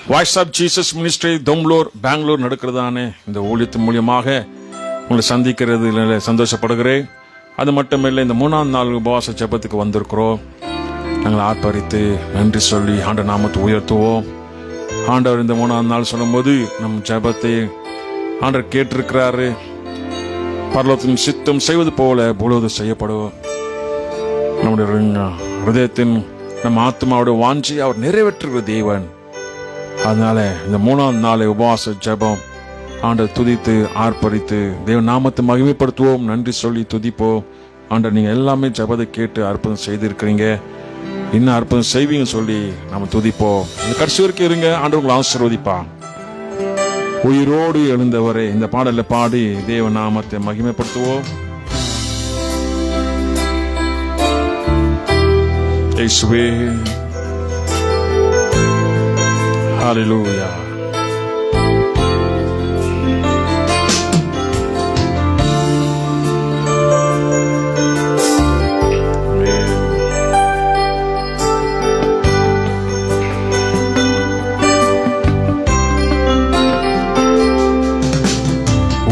Voice of Jesus ministry Domlur Bangalore நடக்கிறதானே இந்த ஊழியத்தின் மூலியமாக உங்களை சந்திக்கிறதுல சந்தோஷப்படுகிறேன். அது மட்டுமில்லை, இந்த 3ஆம் நாள் உபவாச ஜெபத்துக்கு வந்திருக்கிறோம். நாங்கள் ஆர்ப்பரித்து நன்றி சொல்லி ஆண்டவர் நாமத்தை உயர்த்துவோம். ஆண்டவர் இந்த 3ஆம் நாள் சொல்லும்போது நம் ஜெபத்தை ஆண்டவர் கேட்டிருக்கிறாரு. பரலோகத்தின் சித்தம் செய்வது போல பூலோகம் செய்யப்படுவோம். நம்முடைய ஹிருதயத்தின் நம்ம ஆத்மாவுடைய வாஞ்சி அவர் நிறைவேற்றுகிற தேவன். அதனால இந்த 3ஆம் நாளை உபவாச ஜெபம் ஆண்டவர் துதித்து ஆர்ப்பரித்து தேவ நாமத்தை மகிமைப்படுத்துவோம், நன்றி சொல்லி துதிப்போம். ஆண்டவர் நீங்க எல்லாமே ஜெபத்தை கேட்டு அற்புதம் செய்திருக்கிறீங்க, இன்னும் அற்புதம் செய்வீங்க சொல்லி நாம துதிப்போம். இந்த கடைசி வரைக்கும் இருங்க, ஆண்டவர் உங்களை ஆசீர்வதிப்பா. உயிரோடு எழுந்தவரை இந்த பாடலை பாடி தேவ நாமத்தை மகிமைப்படுத்துவோம். இயேசுவே, ஹல்லேலூயா.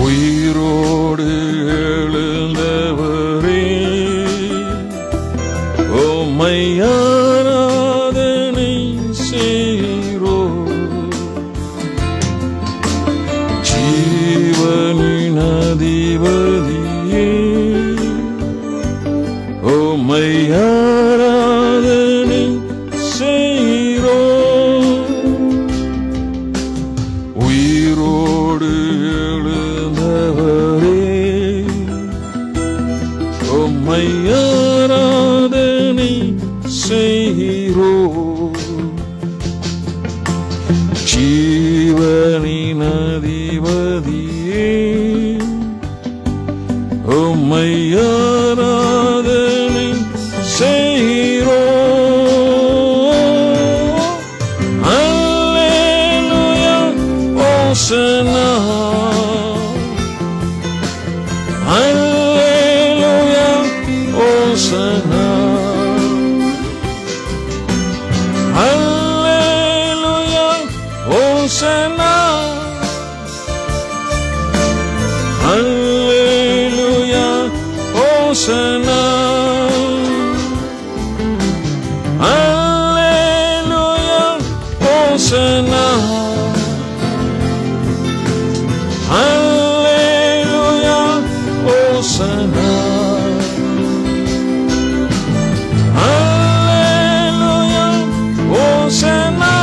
உயிரோடு எழுந்தவரே உம்மையா ஆராதனை செய்கிறோம். உயிரோடு எழுந்தவரே உம்மை ஆராதனை செய்கிறோம். ஜீவனின் அதிபதியே உம்மை ஆராதனை செய்கிறோம். அல்லேலூயா ஓசன்னா, அல்லேலூயா ஓசன்னா, அல்லேலூயா ஓசன்னா, அல்லேலூயா ஓசன்னா, அல்லேலூயா ஓசன்னா, அல்லேலூயா ஓசன்னா, அல்லேலூயா ஓசன்னா,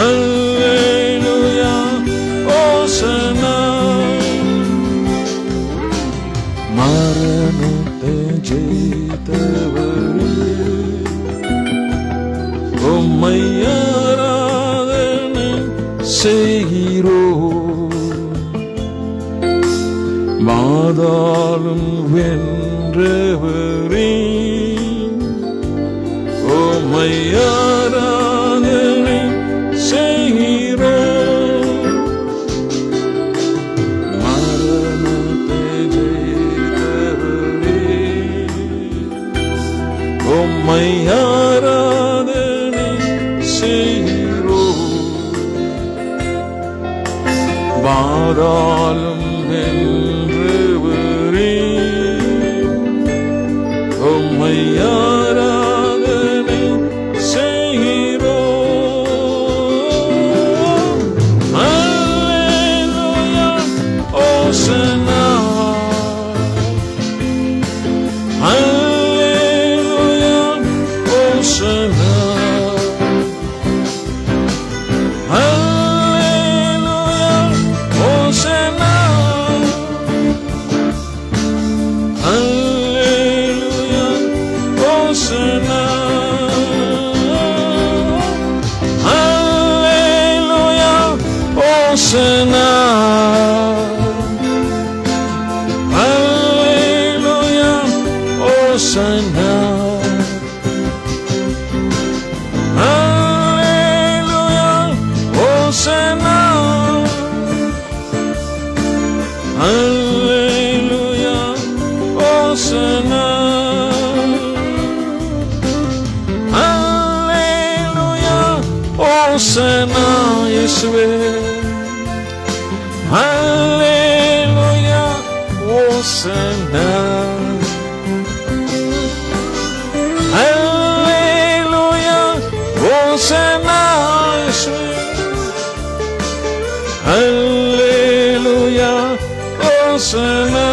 அல்லேலூயா ஓசன்னா. மரணத்தை ஜெயித்தவரே உம்மை ஆராதனை செய்கிறோம். மாதாளும் வென்றவரே உம்மை ஆராதனை செய்கிறோம். மரணத்தை ஜெயித்தவரே உம்மை ஆராதனை செய்கிறோம். மாறாலும் வென்றவரே உம்மை ஆராதனை செய்கிறோம். அல்லேலூயா ஓசன்னா, அல்லேலூயா ஓசன்னா, அல்லேலூயா ஓசன்னா, அல்லேலூயா ஓசன்னா, அல்லேலூயா ஓசன்னா, அல்லேலூயா ஓசன்னா, ஓசனா இயேசுவே ஹல்லேலூயா ஓசனா ஹல்லேலூயா ஓசனா இயேசுவே ஹல்லேலூயா ஓசனா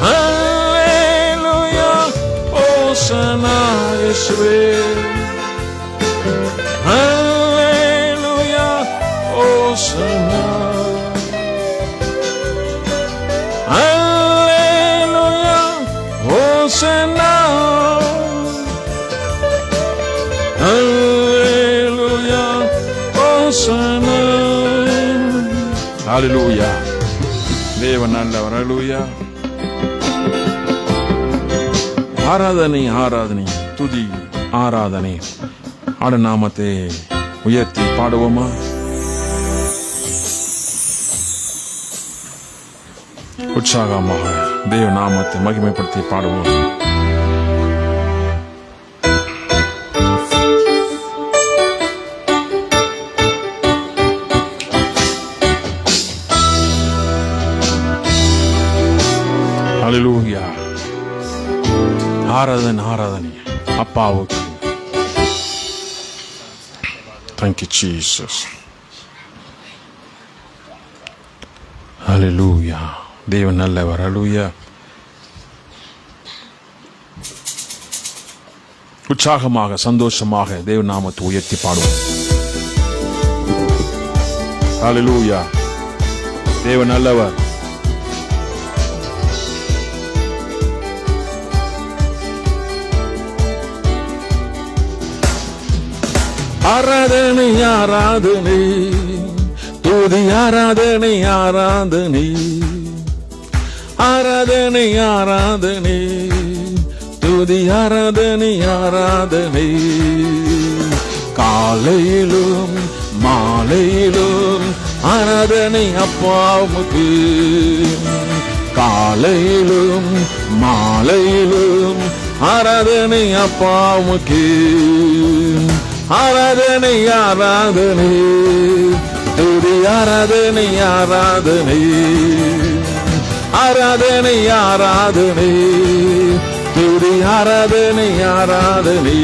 ஹல்லேலூயா ஓசனா இயேசுவே ஹல்லேலூயா ஓசனா ஹல்லேலூயா ஓசனா ஹல்லேலூயா ஓசனா ஹல்லேலூயா தேவன் நல்லவர் ஹல்லேலூயா ஆராதனை ஆராதனை துதி ஆராதனை ஆட நாமத்தை உயர்த்தி பாடுவோமா? உற்சாகமாக தேவ நாமத்தை மகிமைப்படுத்தி பாடுவோம். ஹல்லேலூயா ஆராதனை ஆராதனை அப்பாவுக்கு. Thank you, Jesus. Hallelujah. தேவன் நல்லவர். ஹல்லேலூயா. உற்சாகமாக சந்தோஷமாக தேவ நாமத்தை உயர்த்தி பாடுவோம். ஹல்லேலூயா. தேவன் நல்லவர். ஆராதனை ஆராதனை துதி ஆராதனை ஆராதனை ஆராதனை ஆராதனை துதி ஆராதனை ஆராதனை காலையிலும் மாலையிலும் ஆராதனை அப்பாவுக்கு காலையிலும் மாலையிலும் ஆராதனை அப்பாவுக்கு ஆராதனை ஆராதனை துதி ஆராதனை ஆராதனை ஆராதனை ஆராதனை துதி ஆராதனை ஆராதனை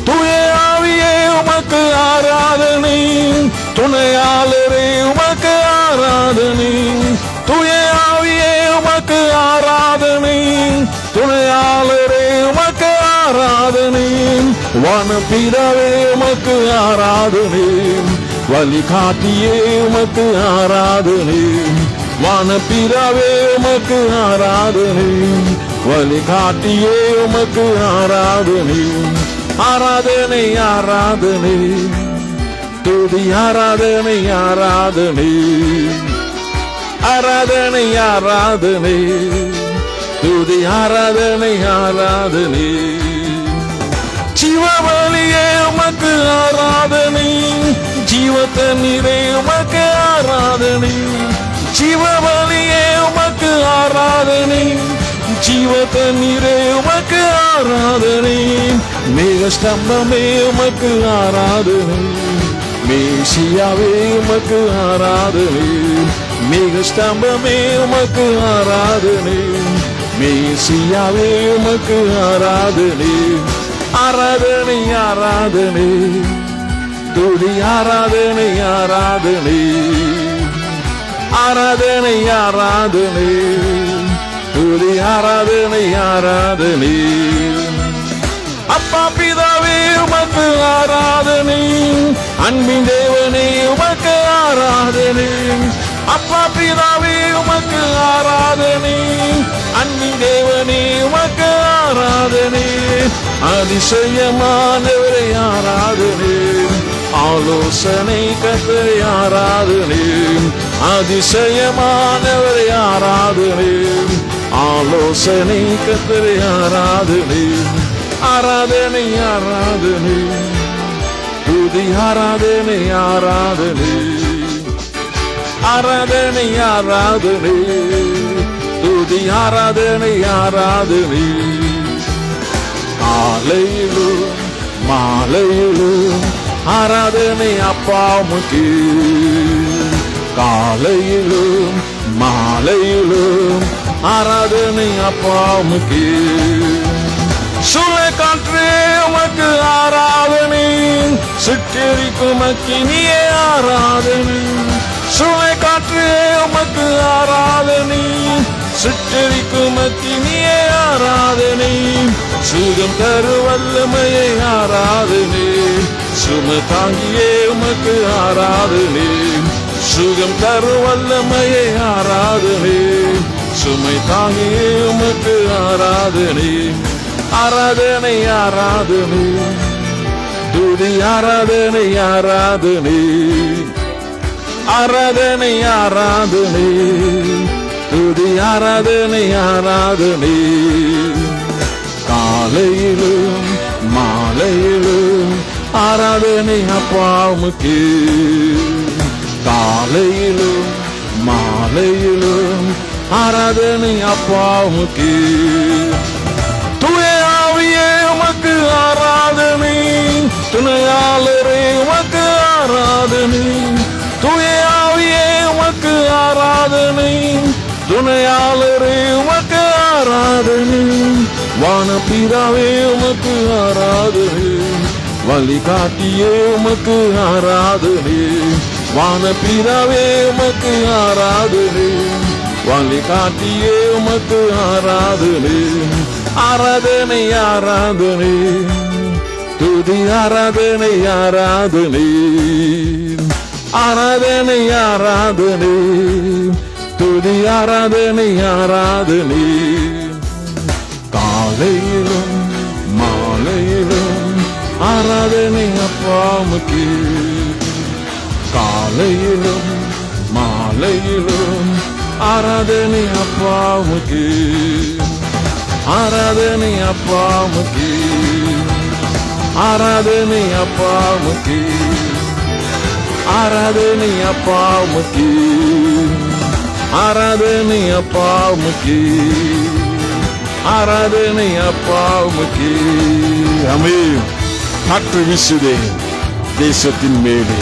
தூய ஆவியே உமக்கு ஆராதனை துணையாளரே உமக்கு ஆராதனை தூய ஆவியே உமக்கு ஆராதனை துணையாளரே உமக்கு ஆராதனை வானபிதாவே உமக்கு ஆராதனை வழிகாட்டியே உமக்கு ஆராதனை வானபிதாவே உமக்கு ஆராதனை வழிகாட்டியே உமக்கு ஆராதனை ஆராதனை ஆராதனை துதி ஆராதனை ஆராதனை ஆராதனை ஆராதனை துதி ஆராதனை ஆராதனை ஜீவபலியே உமக்கு ஆராதனை ஜீவத்தண்ணீரே உமக்கு ஆராதனை ஜீவபலியே உமக்கு ஆராதனை ஜீவத்தண்ணீரே உமக்கு ஆராதனை மேகஸ்தம்பமே உமக்கு ஆராதனை மேசியாவே உமக்கு ஆராதனை மேகஸ்தம்பமே உமக்கு ஆராதனை மேசியாவே உமக்கு ஆராதனை ஆராதனை ஆராதனை துதி ஆராதனை ஆராதனை ஆராதனை ஆராதனை துதி ஆராதனை ஆராதனை அப்பா பிதாவே உமக்கு ஆராதனை அன்பின் தேவனே உமக்கு ஆராதனை அப்பா பிதாவே உமக்கு ஆராதனை அன்பின் தேவனே உமக்கு ஆராதனை அதிசயமானவரை ஆராதனை ஆலோசனை கர்த்தரை ஆராதனை அதிசயமானவரை ஆராதனை ஆலோசனை கர்த்தரை ஆராதனை ஆராதனை ஆராதனை துதி ஆராதனை ஆராதனை ஆராதனை ஆராதனை துதி ஆராதனை ஆராதனை காலையிலும் மாலையிலும் ஆராதனை அப்பாவுக்கு, காலையிலும் மாலையிலும் ஆராதனை அப்பாவுக்கு. சூளை காற்றே உமக்கு ஆராதனை, சுட்டெரிக்கும் அக்கினியே ஆராதனை. சூளை காற்றே உமக்கு ஆராதனை, சுட்டெரிக்கும் அக்கினியே ஆராதனை. சுகம் தரு வல்லமையை ஆராதனை, சும தாங்கியே உமக்கு ஆராதனை. சுகம் தரு வல்லமையை ஆராதனை, சுமை தாங்கியே உமக்கு ஆராதனை. ஆராதனை ஆராதனை, துதி ஆராதனை ஆராதனை. ஆராதனை ஆராதனை, துதி ஆராதனை ஆராதனை. காலையிலும் மாலையிலும் ஆராதனை அப்பாவுக்கு, காலையிலும் மாலையிலும் ஆராதனை அப்பாவுக்கு. தூய ஆவியே உமக்கு ஆராதனை, துணையாளரே உமக்கு ஆராதனை. தூய ஆவியே உமக்கு ஆராதனை, துணையாளரே உமக்கு ஆராதனை. வானபிதாவே உமக்கு ஆராதனை, வழிகாட்டியே உமக்கு ஆராதனை. வானபிதாவே உமக்கு ஆராதனை, வழிகாட்டியே உமக்கு ஆராதனை. ஆராதனை ஆராதனை, துதி ஆராதனை ஆராதனை. ஆராதனை ஆராதனை, துதி ஆராதனை ஆராதனை. காலையிலும் மாலையிலும் ஆராதனை அப்பாவுக்கு, காலையிலும் மாலையிலும் ஆராதனை அப்பாவுக்கு. ஆராதனை அப்பாவுக்கு, ஆராதனை அப்பாவுக்கு. ஆராதனை அப்பாவுக்கு, ஆராதனை அப்பாவுக்கு. ஆராதனை அப்பாவுக்கு. ஆமென். காற்று வீசுதே தேசத்தின் மேலே.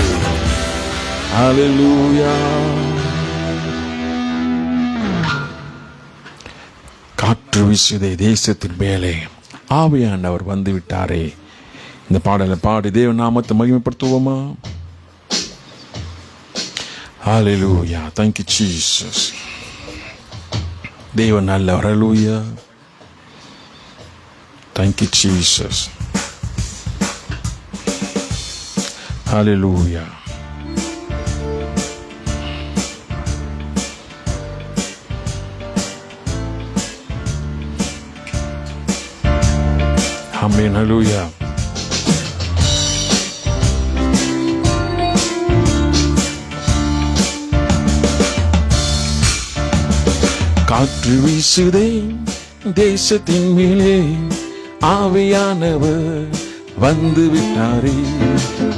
ஹல்லேலூயா. காற்று வீசுதே தேசத்தின் மேலே, ஆவியானவர் வந்து விட்டாரே. இந்த பாடலை பாடி தேவ நாமத்தை மகிமைப்படுத்துவோமா? Hallelujah. Thank you, Jesus. தேவன் நல்லவர். Hallelujah. Thank you, Jesus. Hallelujah. Amen. Hallelujah. காற்று வீசுதே தேசத்தின் மேலே, ஆவியானவர் வந்து விட்டாரே.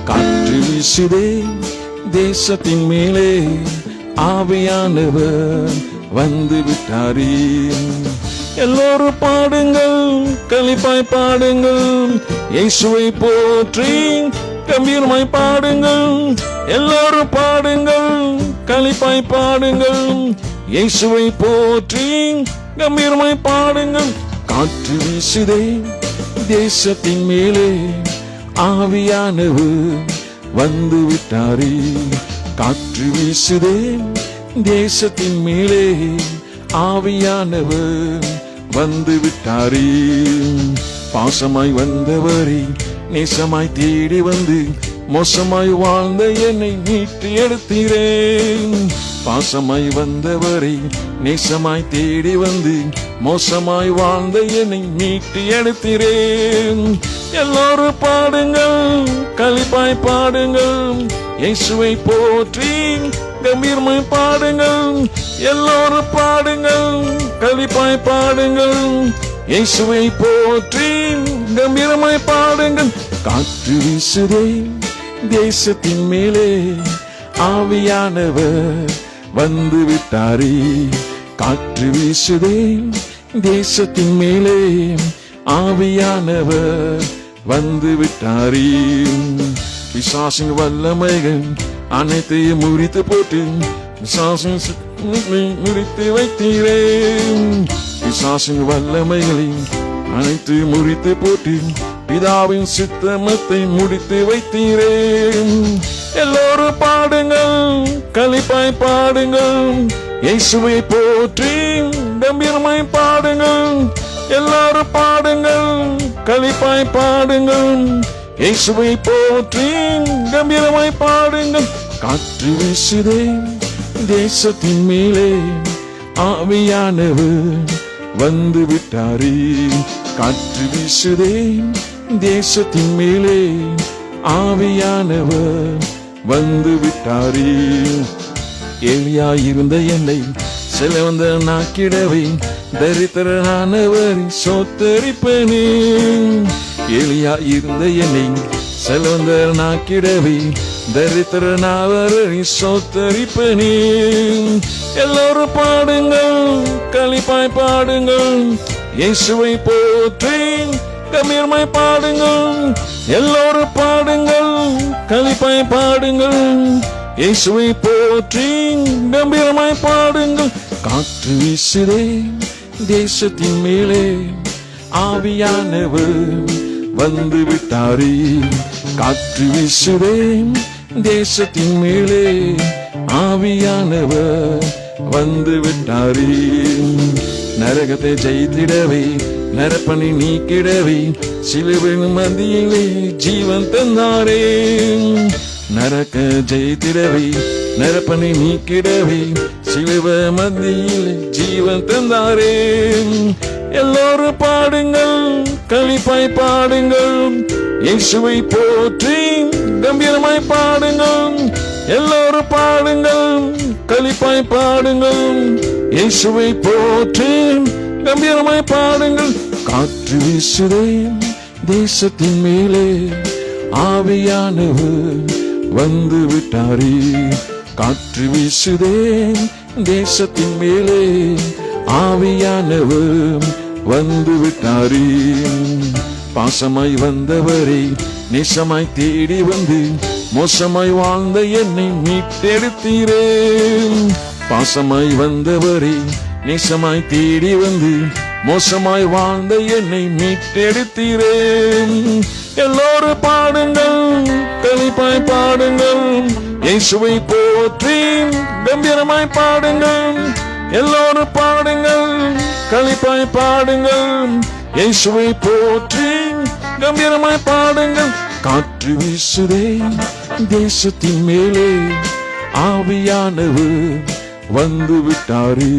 காற்று வீசுதே தேசத்தின் மேலே, ஆவியானவர் வந்து விட்டாரே. எல்லோரும் பாடுங்கள், களிப்பாய் பாடுங்கள், இயேசுவை போற்றி கம்பீரமாய் பாடுங்கள். எல்லோரும் பாடுங்கள், களிப்பாய் பாடுங்கள், இயேசுவை போற்றி கம்பீரமாய் பாடுங்கள். காற்று வீசுதே தேசத்தின் மேலே, ஆவியானவர் வந்து விட்டாரே. காற்று வீசுதே தேசத்தின் மேலே, ஆவியானவர் வந்து விட்டாரே. பாசமாய் வந்தவரை நேசமாய் தேடி வந்து, மோசமாய் வாழ்ந்த என்னை மீட்டு எடுத்தீரேன். பாசமாய் வந்தவரை நேசமாய் தேடி வந்து, மோசமாய் வாழ்ந்த என்னை மீட்டு எடுத்தீரேன். எல்லோரும் பாடுங்கள், களிப்பாய் பாடுங்கள், இயேசுவை போற்றி கம்பீரமாய் பாடுங்கள். எல்லோரும் பாடுங்கள், களிப்பாய் பாடுங்கள், இயேசுவை போற்றி கம்பீரமாய் பாடுங்கள். காற்று வீசுதே தேசத்தின் மேலே, ஆவியானவர் வந்து விட்டாரே. காற்று வீசுதே தேசத்தின் மேலே, ஆவியானவர் வந்து விட்டாரே. பிசாசின் வல்லமைகள் அனைத்தையும் முறித்து போட்டு பிசாசின் முறித்து வைத்தீரே. பிசாசின் வல்லமைகளை அனைத்து முறித்து போட்டு பிதாவின் சித்தமத்தை முடித்து வைத்தீரே. எல்லோரும் பாடுங்கள், களிப்பாய் பாடுங்கள், இயேசுவை போற்றி கம்பீரமாய் பாடுங்கள். எல்லாரும் பாடுங்கள், களிப்பாய் பாடுங்கள், இயேசுவை போற்றி கம்பீரமாய் பாடுங்கள். காற்று வீசுதே தேசத்தின் மேலே, ஆவியானவர் வந்து விட்டாரே. காற்று வீசுதே தேசத்தின் மேலே, ஆவியானவர் வந்து விட்டாரே. ஏலியாயிருந்த என்னை செலவந்த நாக்கிடவே தரித்திரனானவரை சோத்தரிப்பனே. ஏலியாயிருந்த என்னை செலவந்த நாக்கிடவே தரித்திரனானவரை சோத்தரிப்பனே. எல்லோரும் பாடுங்கள், களிப்பாய் பாடுங்கள், இயேசுவை போற்றி கம்பீரமாய் பாடுங்கள். எல்லோரும் பாடுங்கள், களிப்பாய் பாடுங்கள், இயேசுவை போற்றி கம்பீரமாய் பாடுங்கள். காற்று வீசுதே தேசத்தின் மேலே, ஆவியானவர் வந்து விட்டாரே. காற்று வீசுதே தேசத்தின் மேலே, ஆவியானவர் வந்து விட்டாரே. நரகத்தை ஜெயித்திடவே நரப்பனை நீக்கிடவே சிலுவையின் மத்தியிலே ஜீவன் தந்தாரே. நரக ஜெயித்திடவே நரப்பனை நீக்கிடவே சிலுவ மத்தியிலே ஜீவன் தந்தாரே. எல்லோரும் பாடுங்கள், களிப்பாய் பாடுங்கள், இயேசுவை போற்றி கம்பீரமாய் பாடுங்கள். எல்லோரும் பாடுங்கள், களிப்பாய் பாடுங்கள், இயேசுவை போற்றி கம்பீரமாய் பாடுங்கள். காற்று வீசுதே தேசத்தின் மேலே, ஆவியானவர் வந்து விட்டாரே. காற்று வீசுதே தேசத்தின் மேலே, ஆவியானவர் வந்து விட்டாரே. பாசமாய் வந்தவரை நேசமாய் தேடி வந்து மோசமாய் வாழ்ந்த என்னை மீட்டெடுத்தீரே. பாசமாய் வந்தவரை நேசமாய் தேடி வந்து மோசமாய் வாழ்ந்த என்னை மீட்டெடுத்தீரே. எல்லோரும் பாடுங்கள், களிப்பாய் பாடுங்கள், இயேசுவை போற்றி கம்பீரமாய் பாடுங்கள். எல்லோரும் பாடுங்கள், களிப்பாய் பாடுங்கள், இயேசுவை போற்றி கம்பீரமாய் பாடுங்கள். காற்று வீசுதே தேசத்தின் மேலே, ஆவியானவர் வந்து விட்டாரே.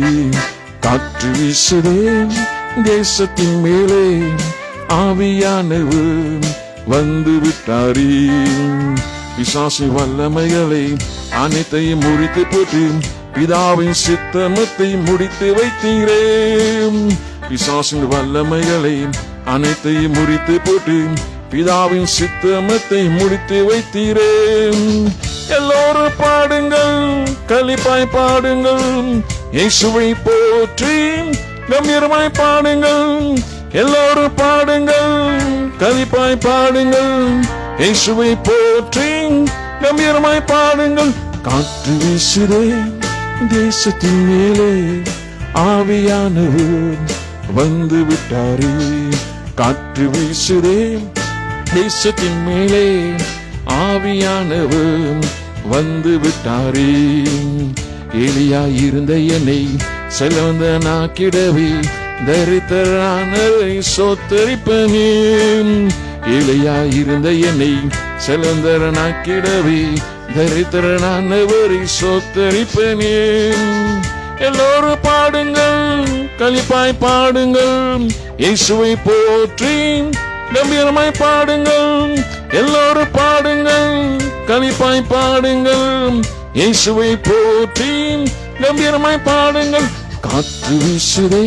காற்று வீசுதே தேசத்தின் மேலே, ஆவியானவர் வந்து விட்டாரே. பிசாசு வல்லமைகளை அனைத்தையும் முறித்து போட்டு பிதாவின் சித்தமத்தை முடித்து வைத்தீரே. பிசாசின் வல்லமைகளை அனைத்தையும் முறித்து போட்டு பிதாவின் சித்தமத்தை முடித்து வைத்தீரே. எல்லோரும் பாடுங்கள், களிப்பாய் பாடுங்கள், இயேசுவை போற்றி கம்பீரமாய் பாடுங்கள். எல்லோரும் பாடுங்கள், களிப்பாய் பாடுங்கள், இயேசுவை போற்றி கம்பீரமாய் பாடுங்கள். காற்று வீசுதே தேசத்தின் மேலே, ஆவியானவர் வந்து விட்டாரே. காற்று வீசுதே தேசத்தின் மேலே, ஆவியானவர் வந்து விட்டாரே. எலியாயிருந்த என்னை செல்வந்த நாக்கிடவே தரித்திரனானவரை சோத்தரிப்பனே. எலியாயிருந்த என்னை செல்வந்தரனாக்கிடவே தரித்திரனானவரை சோத்தரிப்பனே. எல்லோரும் பாடுங்கள், களிப்பாய் பாடுங்கள், இயேசுவை போற்றி கம்பீரமாய் பாடுங்கள். எல்லோரும் பாடுங்கள், களிப்பாய் பாடுங்கள், இயேசுவை போற்றி கம்பீரமாய் பாடுங்கள். காற்று வீசுதே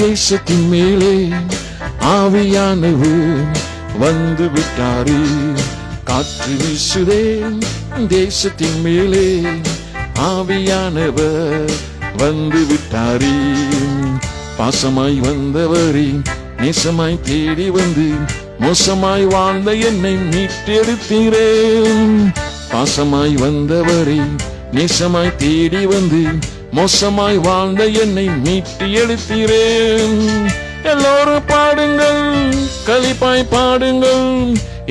தேசத்தின் மேலே, ஆவியானவர் வந்து விட்டாரே. காற்று வீசுதே தேசத்தின் மேலே, ஆவியானவர் வந்து விட்டாரே. பாசமாய் வந்தவரே நேசமாய் தேடி வந்து மோசமாய் வாழ்ந்த என்னை மீட்டெடுத்தீரே. பாசமாய் வந்தவரை நேசமாய் தேடி வந்து மோசமாய் வாழ்ந்த என்னை மீட்டு எடுத்தீரே. எல்லோரும் பாடுங்கள், களிப்பாய் பாடுங்கள்,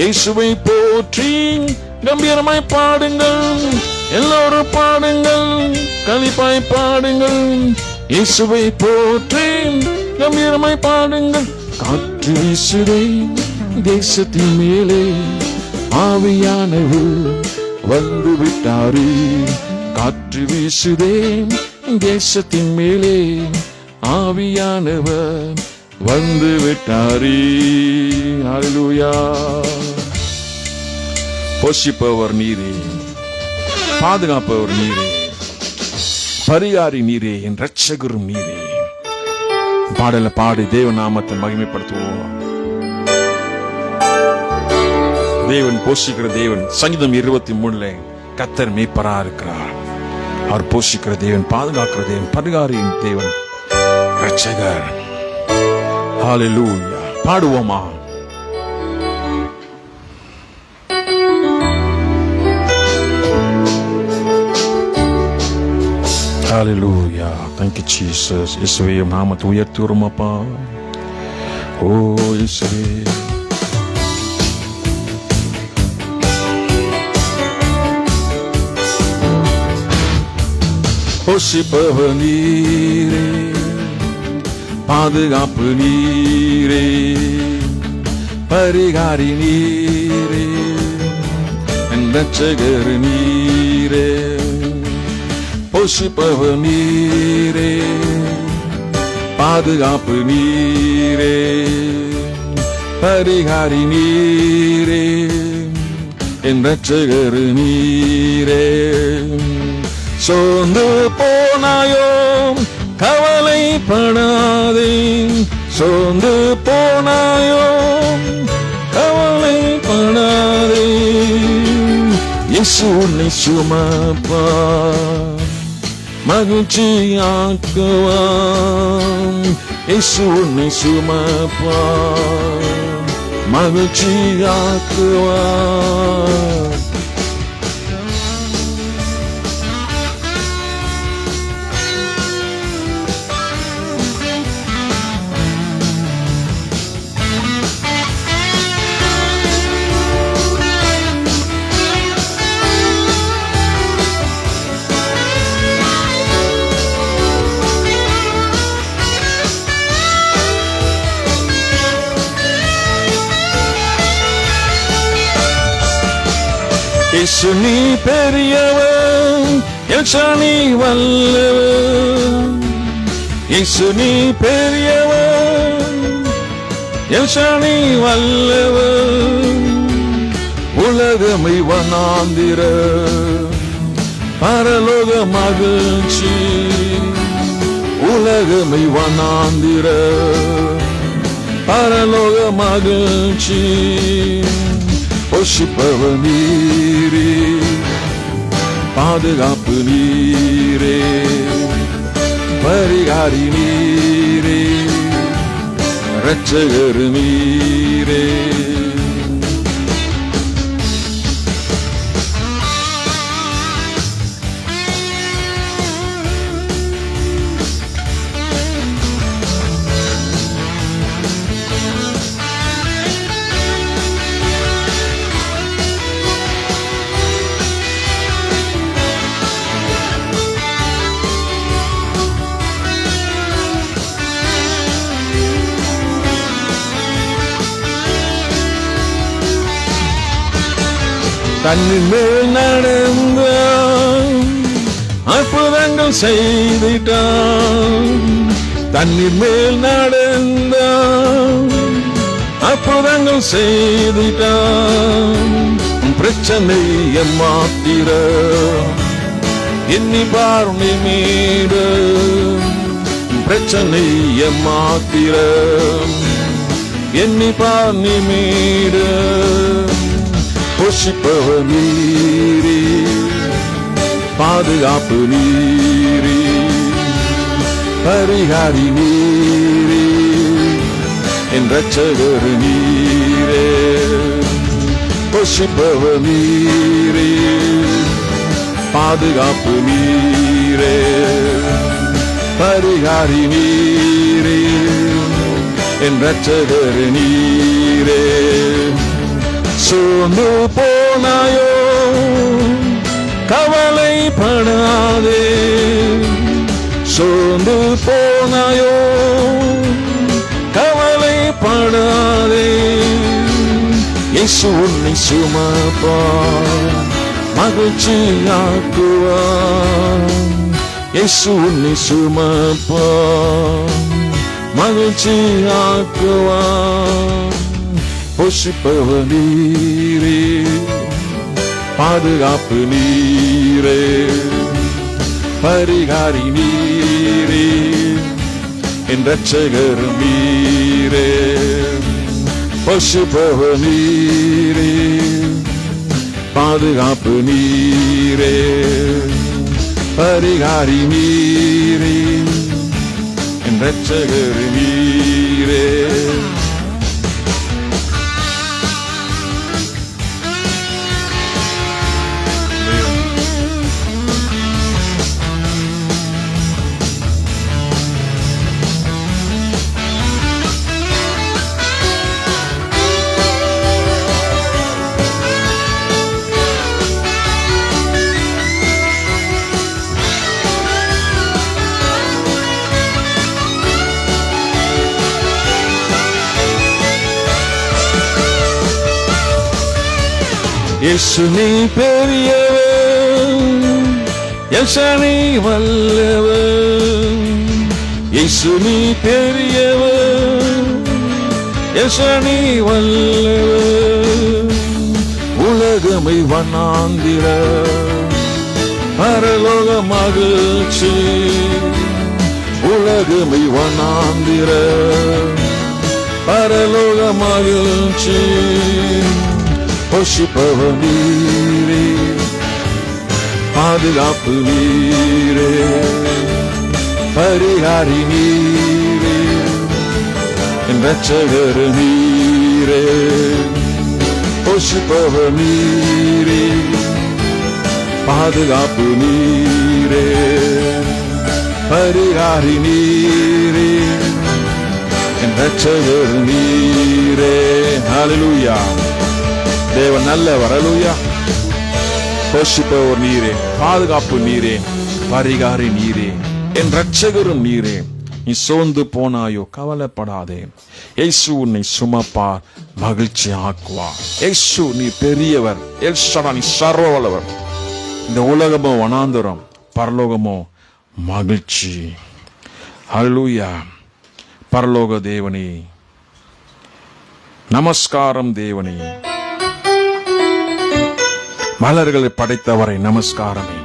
இயேசுவை போற்றி கம்பீரமாய் பாடுங்கள். எல்லோரும் பாடுங்கள், களிப்பாய் பாடுங்கள், இயேசுவை போற்றி கம்பீரமாய் பாடுங்கள். காற்று வீசுதே தேசத்தின் மேலே, ஆவியானவர் வந்து விட்டாரு. காற்று வீசுதே தேசத்தின் மேலே, ஆவியானவர் வந்து விட்டாரு. ஹல்லேலூயா. போஷிப்பவர் நீரே, பாதுகாப்பவர் நீரே, பரிகாரி நீரே, என் இரட்சகரும் நீரே. பாடல பாடி தேவ நாமத்தை மகிமைப்படுத்துவோம். தேவன் போஷிக்கிற தேவன். சங்கீதம் 23 கர்த்தர் மேய்ப்பரா இருக்கிறார். அவர் போஷிக்கிற தேவன், பாதுகாக்கிற தேவன், பரிகாரியின் தேவன், இரட்சகர். ஹல்லேலூயா. பாடுவோமா? Hallelujah. Thank you, Jesus. இயேசுவே நாமத்தை உயர்த்துகிறோம் அப்பா. ஓ இயேசுவே. போஷிப்பவர் நீரே, பாதுகாப்பு நீரே, பரிகாரி நீரே, என் இரட்சகர் நீரே. போஷிப்பவர் நீரே, பாதுகாப்பு நீரே, பரிகாரி நீரே, என் இரட்சகர் நீரே. சோர்ந்து போனாயோ கவலைப்படாதே, சோர்ந்து போனாயோ கவலைப்படாதே, இயேசு உன்னை சுமப்பார், மகிழ்ச்சியாக்குவார். இயேசு உன்னை சுமப்பார், மகிழ்ச்சியாக்குவார். இயேசு நீ பெரியவர், எல்ஷா நீ வல்லவர். இயேசு நீ பெரியவர், எல்ஷா நீ வல்லவர். உலகமை வனாந்திர, பரலோக மகிழ்ச்சி. உலகமை வனாந்திர, பரலோக மகிழ்ச்சி. போஷிப்பவர் நீரே, பாதுகாப்பு நீரே, பரிகாரி நீரே, இரட்சகர் நீரே. தண்ணீர் மேல் நடந்தான், அற்புதங்கள் செய்திட்டான். தண்ணீர் மேல் நடந்தான், அற்புதங்கள் செய்திட்டான். பிரச்சனை எம்மாத்திர, எண்ணி பார் நீ மீட. பிரச்சனை எம்மாத்திர, எண்ணி பார் நீ மீட. போஷிப்பவர் நீரே, பாதுகாப்பு நீரே, பரிகாரி நீரே, என் இரட்சகர் நீரே. போஷிப்பவர் நீரே, பாதுகாப்பு நீரே, பரிகாரி நீரே, என் இரட்சகர் நீரே. சோர்ந்து போனாயோ கவலைப்படாதே, சோர்ந்து போனாயோ கவலைப்படாதே, இயேசு உன்னை சுமப்பார், மகிழ்ச்சியாக்குவார். இயேசு உன்னை சுமப்பார், மகிழ்ச்சியாக்குவார். போஷிப்பவர் நீரே, பாதுகாப்பு நீரே, பரிகாரி நீரே, என் இரட்சகர் நீரே. போஷிப்பவர் நீரே, பாதுகாப்பு நீரே, பரிகாரி நீரே, என் இரட்சகர் நீரே. இயேசு நீ பெரியவர், எல்ஷானை வல்லவர். இயேசு நீ பெரியவர், எல்ஷானை வல்லவர். உலகமை வண்ணாந்திர பரலோக மகிழ்ச்சி, உலகமை வண்ணாந்திர பரலோக மகிழ்ச்சி. போஷிப்பவர் நீரே, பாதுகாப்பு நீரே, பரிகாரி நீரே, என் இரட்சகர் நீரே. போஷிப்பவர் நீரே, பாதுகாப்பு நீரே, பரிகாரி நீரே, என் இரட்சகர் நீரே. ஹல்லேலூயா. தேவன் நல்லவர். ஹல்லேலூயா. போஷிப்பவர் நீரே, பாதுகாப்பு நீரே, பரிகாரி நீரே, என் இரட்சகரும் நீரே. நீ சோர்ந்து போனாயோ கவலைப்படாதே, இயேசு உன்னை சுமப்பார், மகிழ்ச்சி ஆக்குவார். இயேசு நீ பெரியவர், எல்ஷாடா நீ சர்வ வல்லவர். இந்த உலகமோ வனாந்தரம், பரலோகமோ மகிழ்ச்சி. ஹல்லேலூயா. பரலோக தேவனே நமஸ்காரம், தேவனே மலர்களை படைத்தவரை நமஸ்காரமே,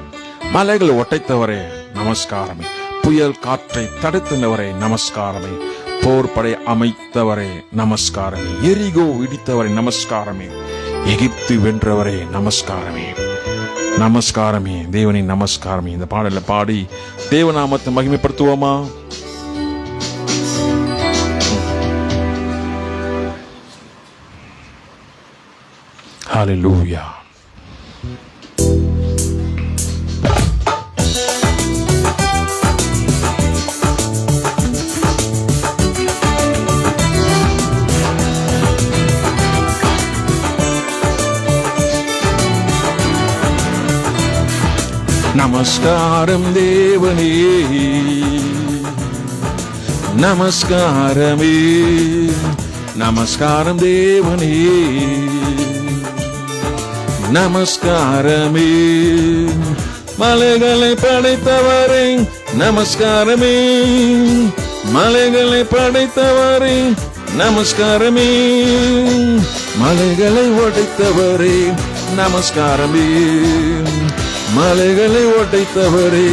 மலைகளை ஒட்டைத்தவரே நமஸ்காரமே, புயல் காற்றை தடுத்தவரை நமஸ்காரமே, போர் படை அமைத்தவரே நமஸ்காரமே, எரிகோ இடித்தவரை நமஸ்காரமே, எகிப்து வென்றவரே நமஸ்காரமே, நமஸ்காரமே, தேவனின் நமஸ்காரமே. இந்த பாடலை பாடி தேவநாமத்தை மகிமைப்படுத்துவோமா? ஹல்லேலூயா. நமஸ்காரம் தேவனே, நமஸ்காரமே, நமஸ்காரம் தேவனே, நமஸ்காரமே, மலைகளை படைத்தவரே நமஸ்காரமே, மலைகளை படைத்தவரே நமஸ்காரமே, மலைகளை உடைத்தவரே நமஸ்காரமே, மலைகளை உடைத்தவரே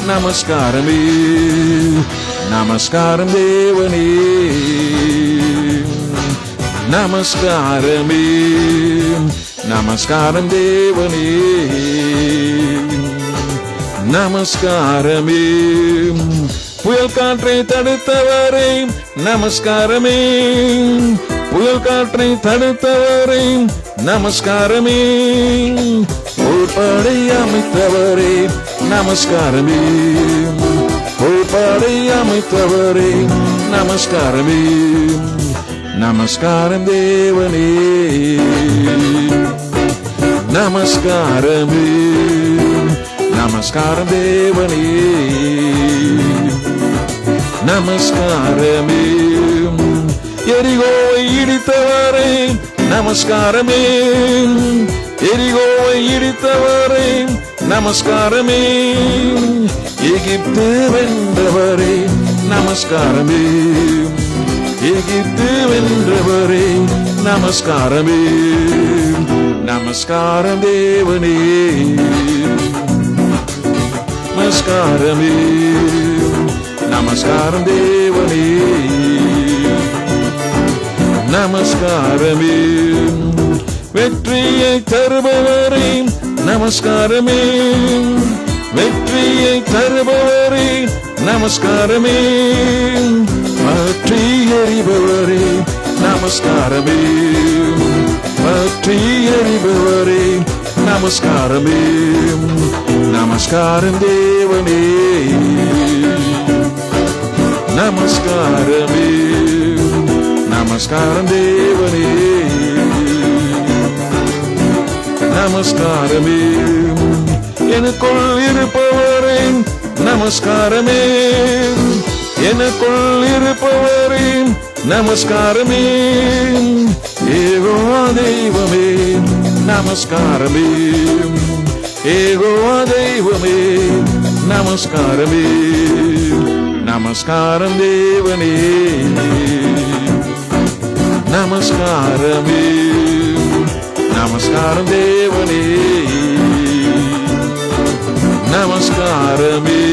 நமஸ்காரமே. நமஸ்காரம் தேவனே, நமஸ்காரமே, நமஸ்காரம் தேவனே, நமஸ்காரமே. புயல் காற்றை தடுத்தவரே நமஸ்காரமே, புயல் காற்றை தடுத்தவரே நமஸ்காரமே. போர்ப்படை அமைத்தவரே நமஸ்காரமே. போர்ப்படை அமைத்தவரே நமஸ்காரமே. நமஸ்காரம் தேவனே, நமஸ்காரமே. நமஸ்காரம் தேவனே, நமஸ்காரமே. எரிகோவை இடித்தவரே நமஸ்காரமே. எரிகோவை இடித்தவரே நமஸ்காரமே. எகிப்து வென்றவரே நமஸ்காரமே. எகிப்து வென்றவரே நமஸ்காரமே. நமஸ்காரம் தேவனே, நமஸ்காரமே. நமஸ்காரம் தேவனே, நமஸ்காரமே. வெற்றியை தருபவரே நமஸ்காரமே. வெற்றியை தருபவரே நமஸ்காரமே. பற்றி எறிபவரே நமஸ்காரமே. பற்றி எறிபவரே நமஸ்காரமே. நமஸ்காரம் தேவனே, நமஸ்காரமே. நமஸ்காரம் தேவனே, நமஸ்காரமே. எனக்குள் இருப்பவரே நமஸ்காரமே. எனக்குள் இருப்பவரே நமஸ்காரமே. ஏகோவா தெய்வமே நமஸ்காரமே. ஏகோவா தெய்வமே நமஸ்காரமே. நமஸ்காரம் தேவனே, நமஸ்காரமே. நமஸ்காரம் தேவனே, நமஸ்காரமே.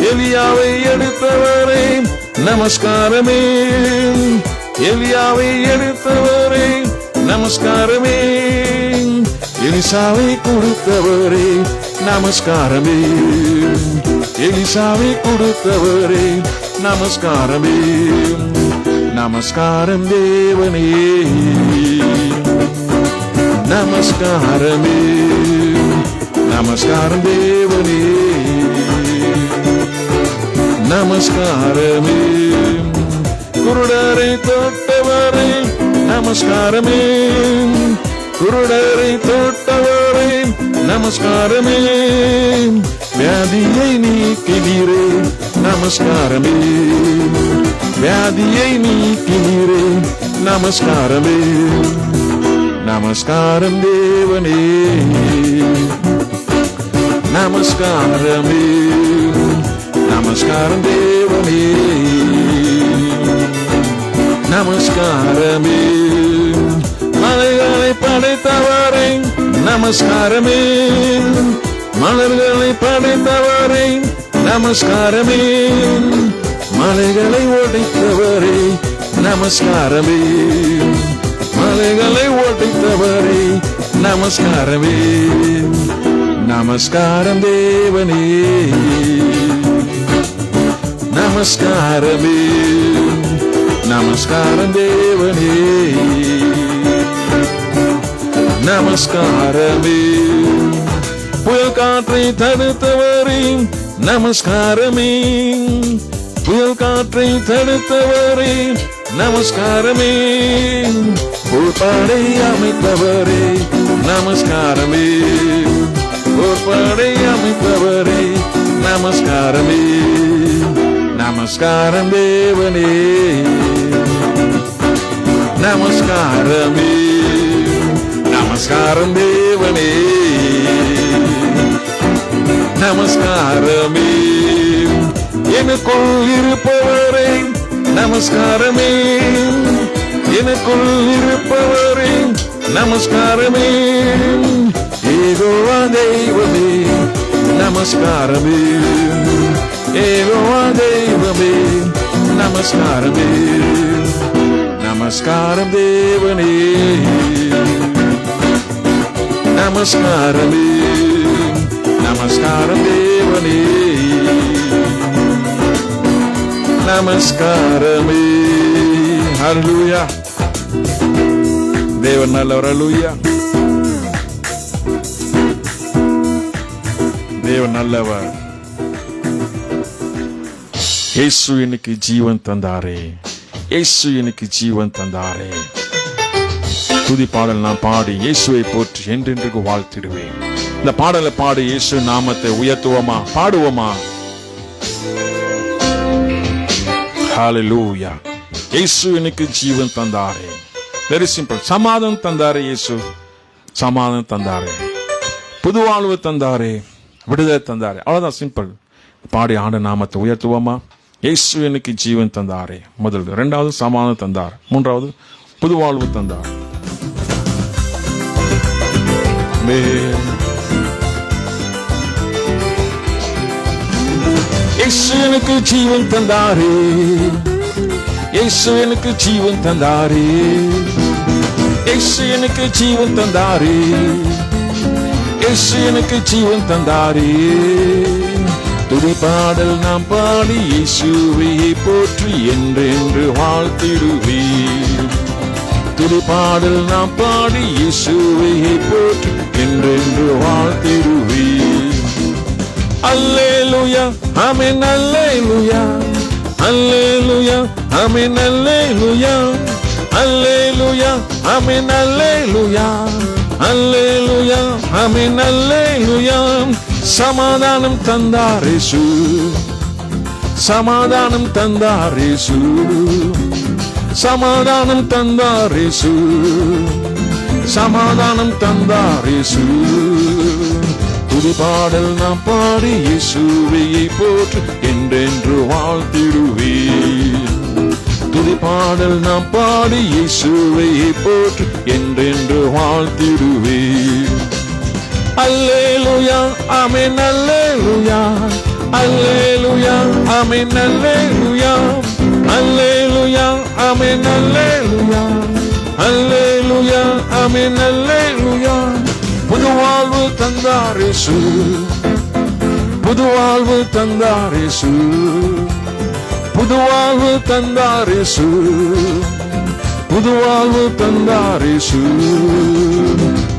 எலியாவை எடுத்தவரே நமஸ்காரமே. எலியாவை எடுத்தவரே நமஸ்காரமே. எலிசாவை கொடுத்தவரே நமஸ்காரமே. எலிசாவை கொடுத்தவரே நமஸ்காரமே. நமஸ்காரம் தேவனே, நமஸ்காரமே. நமஸ்காரம் தேவனே, நமஸ்காரமே. குருடரை தொட்டவரே நமஸ்காரமே. குருடரை தொட்டவரே நமஸ்காரமே. வியாதியை நீக்கினீரே நமஸ்காரமே. வியாதியை நீக்கினீரே நமஸ்காரமே. நமஸ்காரம் தேவனே, நமஸ்காரமே. நமஸ்காரம் தேவனே, நமஸ்காரமே. மலைகளை படைத்தவரை நமஸ்காரமே. மலர்களை படைத்தவரை நமஸ்காரமே. மலைகளை உடைத்தவரை நமஸ்காரமே. மலைகளை உடைத்தவரை நமஸ்காரமே. நமஸ்காரம் தேவனே, நமஸ்காரமே. நமஸ்காரம் தேவனே, நமஸ்காரமே. புயல் காற்றை தடுத்தவரே நமஸ்காரமே. புயல் காற்றை தடுத்தவரே நமஸ்காரமே. போர்ப்படை அமைத்தவரே நமஸ்காரமே. போர்ப்படை அமைத்தவரே நமஸ்காரமே. நமஸ்காரம் தேவனே, நமஸ்காரமே. நமஸ்காரம் தேவனே, நமஸ்காரமே. எனக்குள் இருப்பவரே நமஸ்காரமே. எனக்குள் இருப்பவரே நமஸ்காரமே. ஏகோவா தெய்வமே நமஸ்காரமே. ஏகோவா தெய்வமே நமஸ்காரமே. நமஸ்காரம் தேவனே, நமஸ்காரமே. நமஸ்காரம் தேவனே, நமஸ்காரமே. ஹalleluya. தேவன் நல்லவர். ஹalleluya. தேவன் நல்லவர். இயேசு எனக்கு ஜீவன் தந்தாரே, இயேசு எனக்கு ஜீவன் தந்தாரே. துதி பாடல் நான் பாடி இயேசுவை போற்றி என்றென்றைக்கு வாழ்த்திடுவேன். இந்த பாடலை பாடி இயேசு நாமத்தை உயர்த்துவோமா, பாடுவோமா? ஹalleluya. இயேசு எனக்கு ஜீவன் தந்தாரே. Very simple. சமாதானம் தந்தாரே இயேசு, சமாதானம் தந்தாரே, புது வாழ்வு தந்தாரே, விடுதலை தந்தாரே. அவ்வளவுதான், சிம்பிள். பாடி ஆண்ட நாமத்தை உயர்த்துவோமா? இயேசு எனக்கு ஜீவன் தந்தாரே முதல், இரண்டாவது சமாதானம் தந்தார், மூன்றாவது புது வாழ்வு தந்தார். இயேசு எனக்கு ஜீவன் தந்தாரே, இயேசு எனக்கு ஜீவன் தந்தாரே, இயேசு எனக்கு ஜீவன் தந்தாரே, இயேசு எனக்கு ஜீவன் தந்தாரே. துதி பாடல் நாம் பாடி இயேசுவை போற்றி என்றென்று வாழ்த்திடுவேன். துதி பாடல் நாம் பாடி இயேசுவை போற்றி என்றென்று வாழ்த்திடுவேன். அல்லேலூயா, ஆமென், அல்லேலூயா, அல்லேலூயா, ஆமென், அல்லேலூயா, அல்லேலூயா, ஆமென், அல்லேலூயா, அல்லேலூயா, ஆமென், அல்லேலூயா. சமாதானம் தந்தார் இயேசு, சமாதானம் தந்தார் இயேசு, சமாதானம் தந்தார் இயேசு, சமாதானம் தந்தார் இயேசு. துதி பாடல் நாம் பாடி இயேசுவை போற்று என்றென்று வாழ்த்திடுவேன். துதி பாடல் நாம் பாடி இயேசுவை போற்று என்றென்று வாழ்த்திடுவேன். அல்லேலூயா, ஆமென், அல்லேலூயா, அல்லேலூயா, ஆமென், அல்லேலூயா, அல்லேலூயா, ஆமென், அல்லேலூயா, அல்லேலூயா, ஆமென், அல்லேலூயா. புது வாழ்வு தந்தார் இயேசு, புது வாழ்வு தந்தார் இயேசு, புது வாழ்வு தந்தார் இயேசு, புது வாழ்வு தந்தார் இயேசு.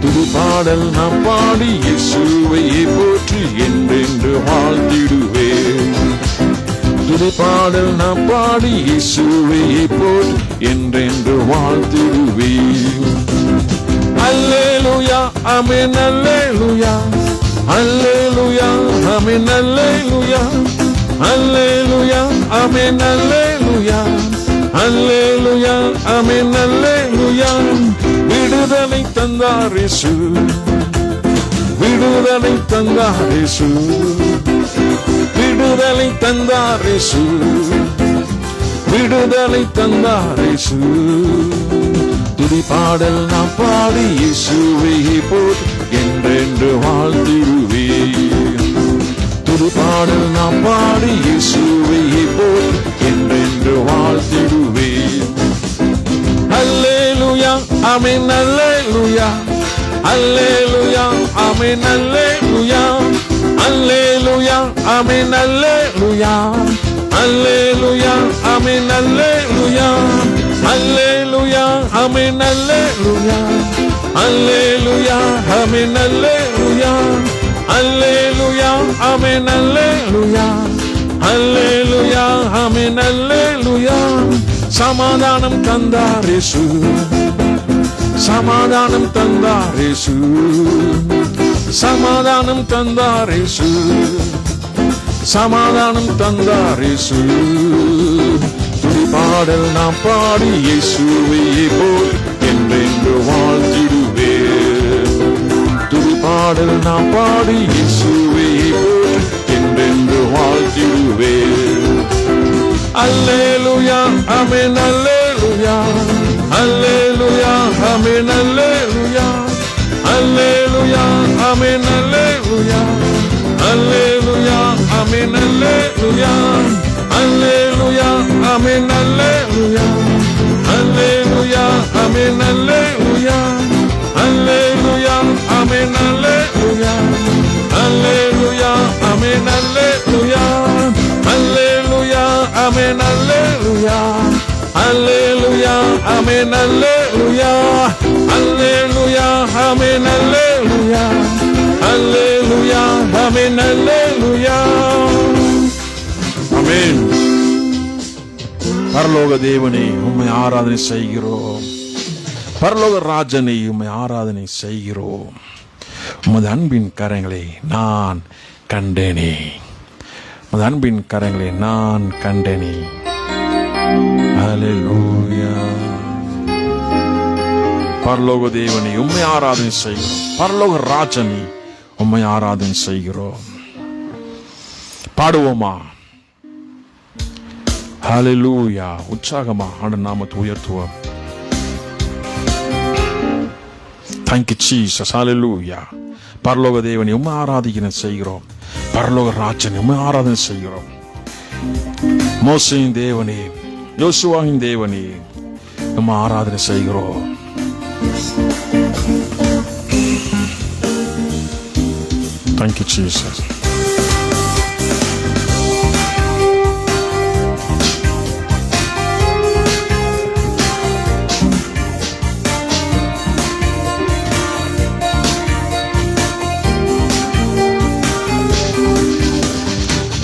துதி பாடல் நாம் பாடி இயேசுவை போற்றி என்றென்று வாழ்த்திடுவேன். துதி பாடல் நாம் பாடி இயேசுவை போற்றி என்றென்று வாழ்த்திடுவேன். அல்லேலூயா, ஆமென், அல்லேலூயா, அல்லேலூயா, ஆமென், அல்லேலூயா, அல்லேலூயா, ஆமென், அல்லேலூயா, அல்லேலூயா, ஆமென், அல்லேலூயா. விடுதலை தந்தார் இயேசு, விடுதலை தந்தார் இயேசு, விடுதலை தந்தார் இயேசு, விடுதலை தந்தார் இயேசு. துதி பாடல் நாம் பாடி இயேசுவை போற்றி என்றென்று வாழ்த்திடுவேன். துதி பாடல் நாம் பாடி இயேசுவை போற்றி என்றென்று வாழ்த்திடுவேன். அல்லேலூயா, ஆமென், அல்லேலூயா, அல்லேலூயா, ஆமென், அல்லேலூயா, அல்லேலூயா, ஆமென், அல்லேலூயா, அல்லேலூயா, ஆமென், அல்லேலூயா, அல்லேலூயா, ஆமென், அல்லேலூயா, அல்லேலூயா, ஆமென், அல்லேலூயா, அல்லேலூயா, ஆமென், அல்லேலூயா, அல்லேலூயா, ஆமென், அல்லேலூயா. சமாதானம் தந்தார் இயேசு, சமாதானம் தந்தார் இயேசு, சமாதானம் தந்தார் இயேசு, சமாதானம் தந்தார் இயேசு. துதி பாடல் நாம் பாடி இயேசுவை போற்றி என்றென்று வாழ்த்திடுவேன். துதி பாடல் நாம் பாடி இயேசுவை போற்றி என்றென்று வாழ்த்திடுவேன். அல்லேலூயா, ஆமென், அல்லேலூயா, அல்லேலூயா, ஆமென், அல்லேலூயா, அல்லேலூயா, ஆமென், அல்லேலூயா, அல்லேலூயா, ஆமென், அல்லேலூயா, அல்லேலூயா, ஆமென், அல்லேலூயா, அல்லேலூயா, ஆமென், அல்லேலூயா, அல்லேலூயா, ஆமென், அல்லேலூயா, அல்லேலூயா, ஆமென், அல்லேலூயா, அல்லேலூயா, ஆமென், அல்லேலூயா, அல்லேலூயா, ஆமென் அல்லேலூயா அல்லேலூயா ஆமென் அல்லேலூயா அல்லேலூயா ஆமென் அல்லேலூயா ஆமென். பரலோக தேவனே உம்மை ஆராதனை செய்கிறோம். பரலோக ராஜனை உம்மை ஆராதனை செய்கிறோம். உமது அன்பின் கரங்களை நான் கண்டேனே. உமது அன்பின் கரங்களை நான் கண்டேனே. அல்லேலூயா. பரலோக தேவனை உம்மை ஆராதனை செய்கிறோம். பரலோக ராஜனை உம்மை ஆராதனை செய்கிறோம். பாடுவோமா? ஹல்லேலூயா. உற்சாகமா ஆண்டவர் நாமத்தை உயர்த்துவோம். Thank you Jesus. ஹல்லேலூயா. பரலோக தேவனை உம்மை ஆராதனை செய்கிறோம். பரலோக ராஜனை உம்மை ஆராதனை செய்கிறோம். மோசேயின் தேவனே, யோசுவாவின் தேவனே உம்மை ஆராதனை செய்கிறோம். Thank you Jesus.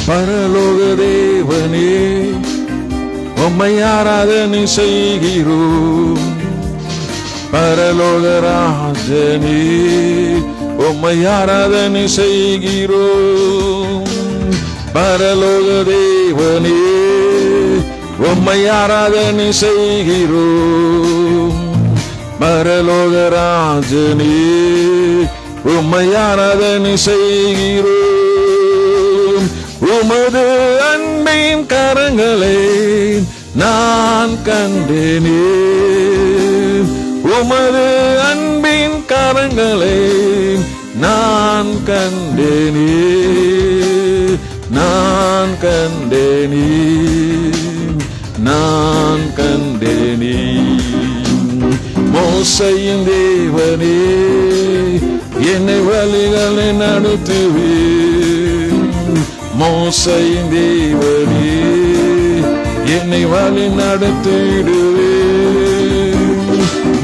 பரலோக தேவனே உம்மை ஆராதனை செய்கிறோம். பரலோக ராஜனே உம்மை ஆராதனை செய்கிறோம். பரலோக தேவனே உம்மை ஆராதனை செய்கிறோம். பரலோக ராஜனே உம்மை ஆராதனை செய்கிறோம். உமது அன்பின் கரங்களை நான் கண்டேனே. உமது அன்பின் கரங்களை நான் கண்டேனே. நான் கண்டேனே. நான் கண்டேனே. மோசேயின் தேவனே என்னை வழிகளை நடத்துவே. மோசேயின் தேவனே என்னை வழி நடத்திடுவே.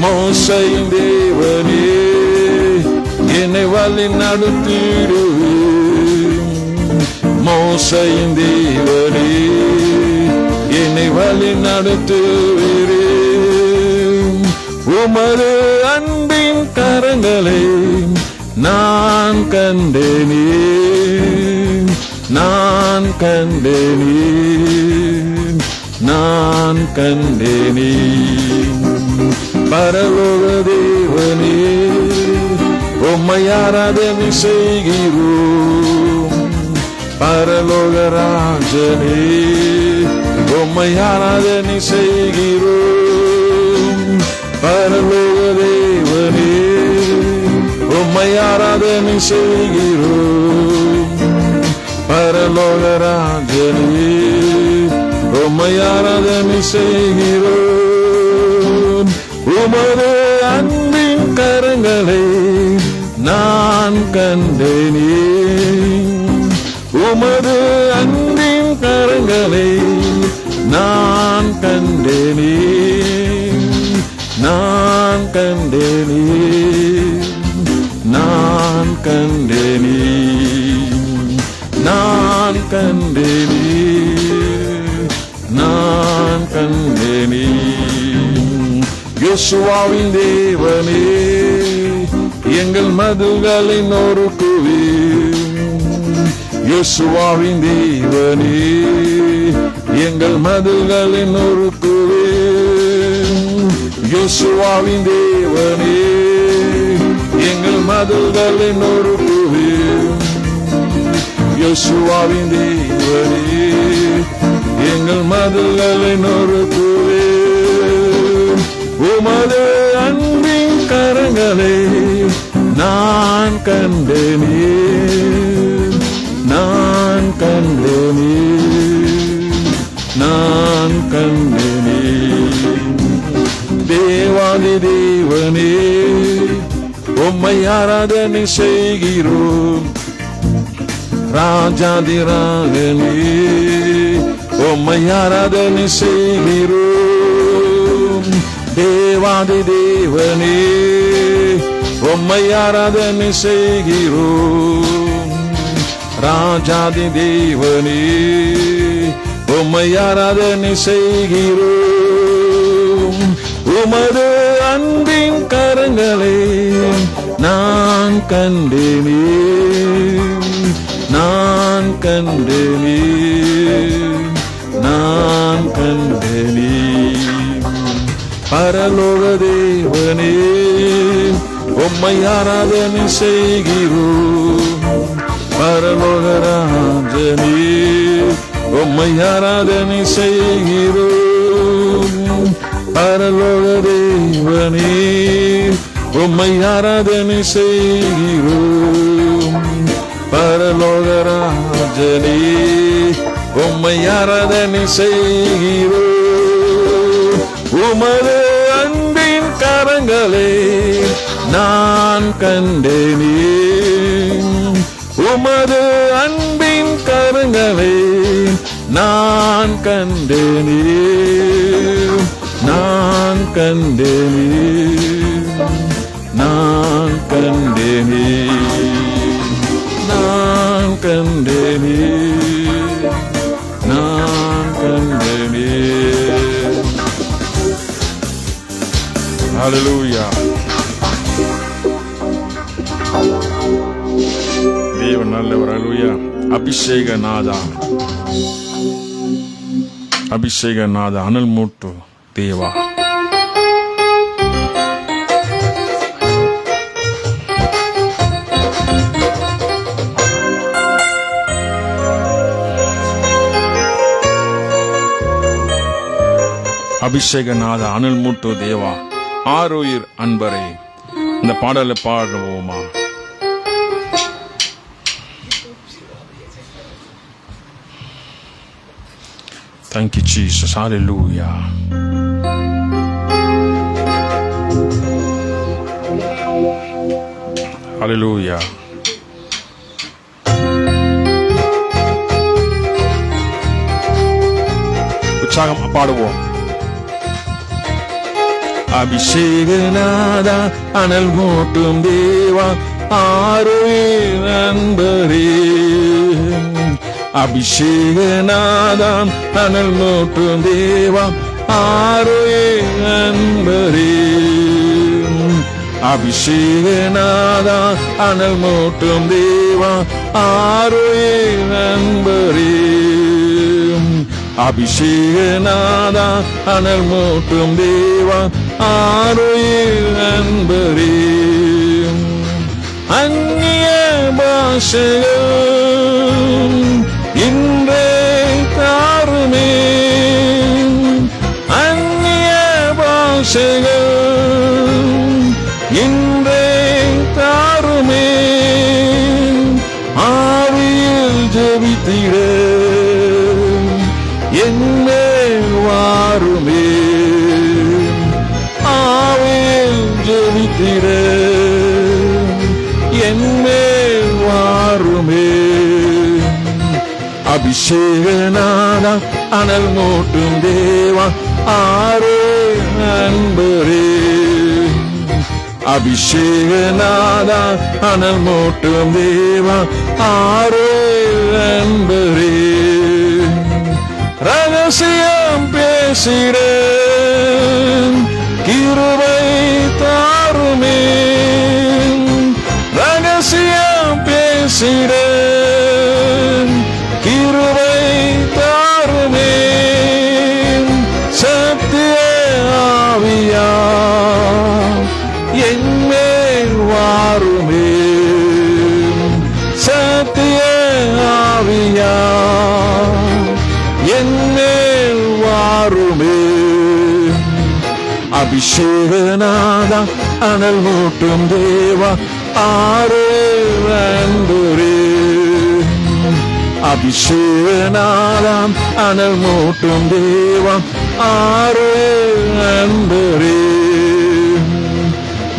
மோசேயின் தேவனே என்னை வழி நடத்திடுவே. மோசேயின் தேவனே என்னை வழி நடத்துவீரே. உமது அன்பின் கரங்களை நான் கண்டேனே. நான் கண்டேனே. நான் கண்டேனே. பரலோக தேவனே உம்மை ஆராதனை செய்கிறோம். பரலோக ராஜனே உம்மை ஆராதனை செய்கிறோம். பரலோக தேவனே உம்மை ஆராதனை செய்கிறோம். பரலோக ராஜனே உம்மை ஆராதனை செய்கிறோம். உமது அன்பின் கரங்களை நான் கண்டேனே. உமது அன்பின் கரங்களை நான் கண்டேனே. நான் கண்டேனே. நான் கண்டேனே. நான் கண்டேனே. நான் கண்டேனே. யோசுவாவின் தேவனே எங்கள் மதுகளை நொறுக்குவே. யோசுவாவின் தேவனே எங்கள் மதுகளை நொறுக்குவே. யோசுவாவின் தேவனே எங்கள் மதுகளை நொறுக்குவே. யோசுவாவின் தேவனே எங்கள் மதுகளை நொறுக்குவே. உமது அன்பின் கரங்களை நான் கண்டேனே. நான் கண்டேனே. நான் கண்டேனே. தேவாதி தேவனே உம்மை ஆராதனை செய்கிறோம். ராஜாதி ராகனே உம்மை ஆராதனை செய்கிறோம். தேவாதி தேவனே உம்மை ஆராதனை செய்கிறோம். ராஜாதி தேவனே உம்மை ஆராதனை செய்கிறோம். உமது அன்பின் கரங்களை நான் கண்டேனே, நான் கண்டேனே, நான் கண்டேனே. பரலோக தேவனே உம்மை ஆராதனை செய்கிறோம். பரலோக ராஜனே உம்மை ஆராதனை செய்கிறோம். பரலோக தேவனே உம்மை ஆராதனை செய்கிறோம். பரலோக ராஜனே உம்மை ஆராதனை செய்கிறோம். உமது அன்பின் கரங்களை நான் கண்டேனே, உமது அன்பின் கரங்களை நான் கண்டேனே, நான் கண்டேனே, நான் கண்டேனே, நான் கண்டேனே, நான் கண்டேனே. ஹல்லேலூயா. தேவன் நல்லவர். ஹல்லேலூயா. அபிஷேகநாதா, அபிஷேகநாத அனல் மூட்டு தேவா. அபிஷேகநாத அனல் மூட்டு தேவா. ஆரோயிர் அன்பரே, இந்த பாடலை பாடுவோமா? Thank you, Jesus. Hallelujah. Hallelujah. உற்சாகம் பாடுவோம். அபிஷேகநாதா அனல் மூட்டும் தேவா, ஆரோயிர் அன்பரே. அபிஷேகநாதா அனல் மூட்டும் தேவா, ஆரோயிர் அன்பரே. அபிஷேகநாதா அனல் மூட்டும் தேவா, ஆரோயிர் அன்பரே. அபிஷேகநாதா அனல் மூட்டும் தேவா, ஆரோயிர் அன்பரே. அந்நிய பாஷைகள் இன்றே தாருமே, அந்நிய பாஷைகள் இன்றே தாருமே. ஆவியில் ஜெபித்திட என்னேல் வாருமே, ஆவியில் ஜெபித்திட என்னேல் வாருமே. அபிஷேகநாதா அனல் மூட்டும் தேவா, ஆரோயிர் அன்பரே. அபிஷேகநாதா அனல் மூட்டும் தேவா, ஆரோயிர் அன்பரே. ரகசியம் பேசிட கிருபை தாருமே, ரகசியம் பேசிட கிருபை தாருமே. சத்திய ஆவியா என்மேல் வாருமே, சத்திய ஆவியா என்னேல் வாருமே. அபிஷேகநாதா அனல் மூட்டும் தேவா, ஆரோயிர் அன்பரே. அபிஷேகநாதா அனல் மூட்டும் தேவா, ஆரோயிர் அன்பரே.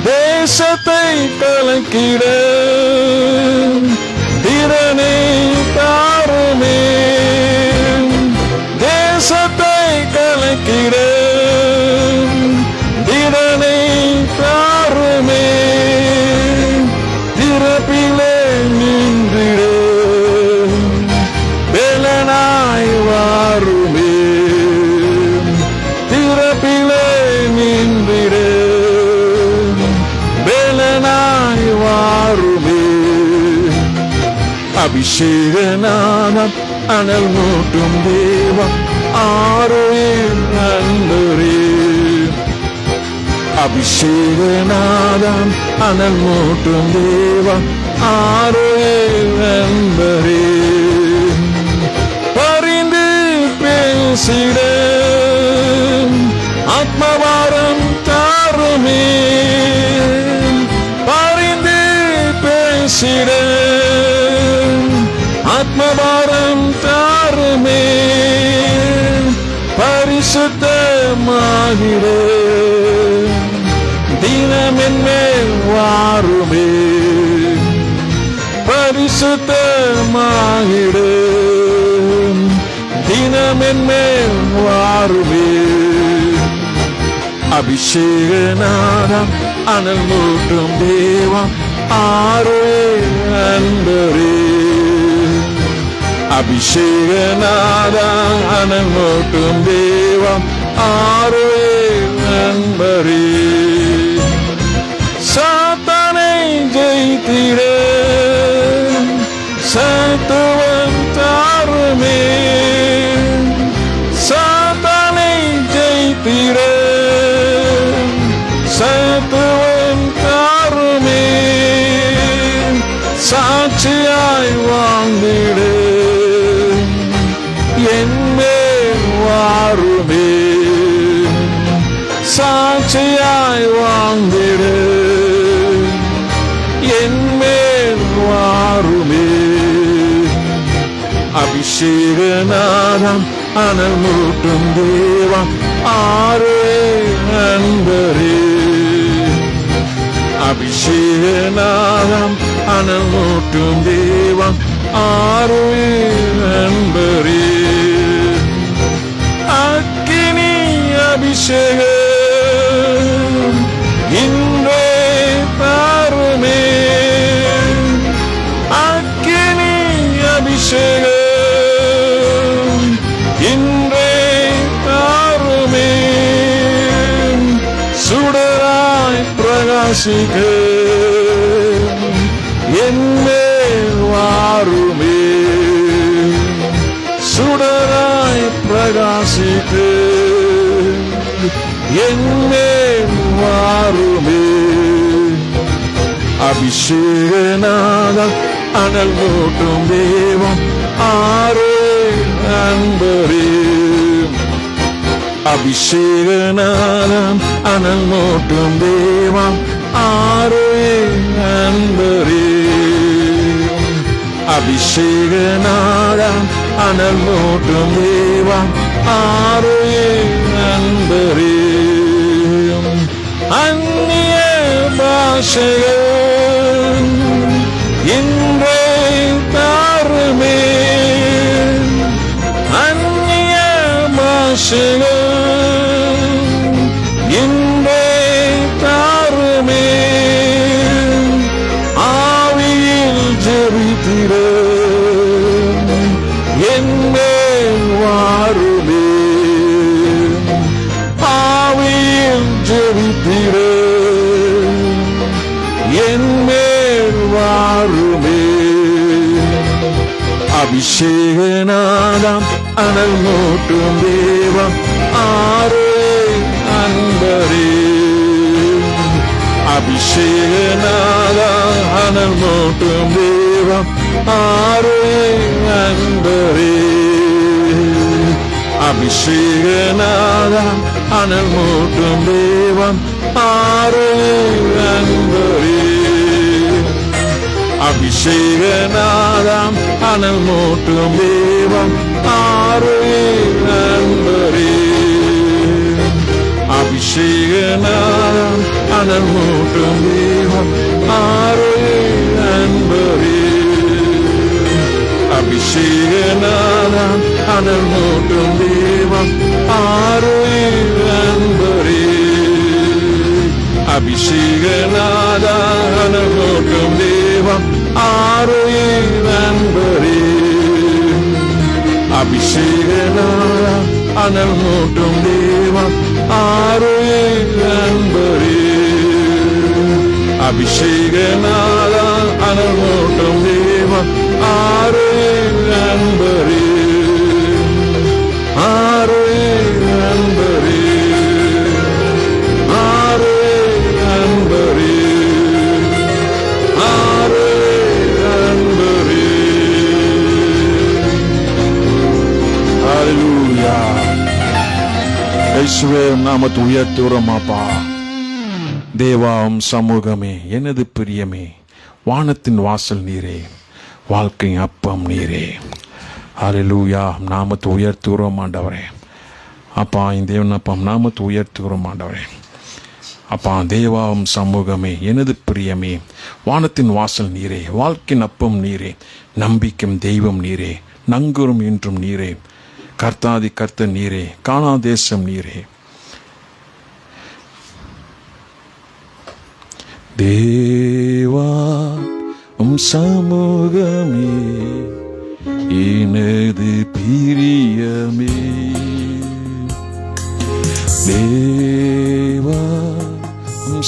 தேசத்தை கலக்கிட திறனை தாருமே, தேசத்தை கலக்கிட அபிஷேகநாதம் அனல் மூட்டும் தேவம் ஆரோயில் அன்பரே. அபிஷேகநாதம் அனல் மூட்டும் தேவம் ஆரோயில் அன்பரே. பரிந்து பேசிட ஆத்மவாரம் தாருமே. பரிந்து பேசிட ஆத்மபாரம் தாருமே. பரிசுத்தமாகிட தினமென்மேல் வாருமே. பரிசுத்தமாகிட தினமென்மேல் வாருமே. அபிஷேகநாதம் அனல் மூட்டும் தேவம் ஆரோயில் அன்பரே. அபிஷேகநாதம் அனல் மூட்டும் தேவம் ஆரோயில் அன்பரே. சாத்தானை ஜெயித்திட சத்துவம் தாருமே. சாத்தானை ஜெயித்திட சத்துவம் தாருமே. சாட்சியாய் வாழ்ந்திடு என்மேல் வாருமே. சாட்சியாய் வாழ்ந்திடு என்மேல் வாருமே. அபிஷேகநாதம் அனல் மூட்டும் தேவம் ஆரோயில் அன்பரே. அபிஷேகநாதம் அனல் மூட்டும் தேவம் ஆரோயில் அன்பரே. அக்கினி அபிஷேகம் இன்றே தாருமே. அக்கினி அபிஷேகம் இன்றே தாருமே. சுடராய் பிரகாசிக்க என்மேல் வாருமே. சுடராய் பிரகாசிக்க என்மேல் வாருமே. அபிஷேகநாதம் அனல் மூட்டும் தேவம் ஆரோயில் அன்பரே. அபிஷேகநாதம் அனல் மூட்டும் தேவம் ஆரோயில் அன்பரே. அபிஷேகநாதம் அனல் மூட்டும் தேவம் ஆரோயில் அன்பரே. அந்நிய பாஷைகள் இன்றே தாருமே. அந்நிய பாஷைகள் இன்றே தாருமே. ஆவியில் ஜெபித்திட என்மேல் வாருமே. ஆவியில் ஜெபித்திட என்மேல் வாருமே. அபிஷேகநாதம் அனல் மூட்டும் தேவம் ஆரோயில் அன்பரே. அபிஷேகநாதம் அனல் மூட்டும் தேவம் ஆரோயில் அன்பரே. அபிஷேகநாதம் அனல் மூட்டும் தேவம் ஆரோயில் அன்பரே. அபிஷேகநாதம் அனல் மூட்டும் தேவம் ஆரோயில் அன்பரே. அபிஷேகநாதம் அனல் மூட்டும் தேவம் ஆரோயில் அன்பரே. அபிஷேகநாதம் அனல் மூட்டும் தேவம் ஆரோயில் அன்பரே. அபிஷேகநாதம் அனல் மூட்டும் தேவம் ஆரோயில் அன்பரே. அபிஷேகநாதம் அனல் மூட்டும் தேவம் ஆரோயில் அன்பரே. அபிஷேகநாதம் அனல் மூட்டும் தேவம் ஆரே நண்பரே, ஆரே நண்பரே, ஆரே நண்பரே, ஆரே நண்பரே. ஹல்லேலூயா. இயேசுவே நாமத்தை உயர்த்துகிறோமாப்பா. தேவாம் சமூகமே, எனது பிரியமே, வானத்தின் வாசல் நீரே, வாழ்க்கை அப்பம் நீரே. ஹல்லேலூயா. நாமத்தை உயர்த்துகிறோம் ஆண்டவரே. அப்பா இந்த தேவன் அப்பா நாமத்தை உயர்த்துகிறோம் ஆண்டவரே. அப்பா தேவாம் சமூகமே, எனது பிரியமே, வானத்தின் வாசல் நீரே, வாழ்க்கையின் அப்பம் நீரே, நம்பிக்கும் தெய்வம் நீரே, நங்கூரும் என்றும் நீரே, கர்த்தாதி கர்த்தர் நீரே, காணாதேசம் நீரே. தேவா சமூகமே, எனது பிரியமே, தேவா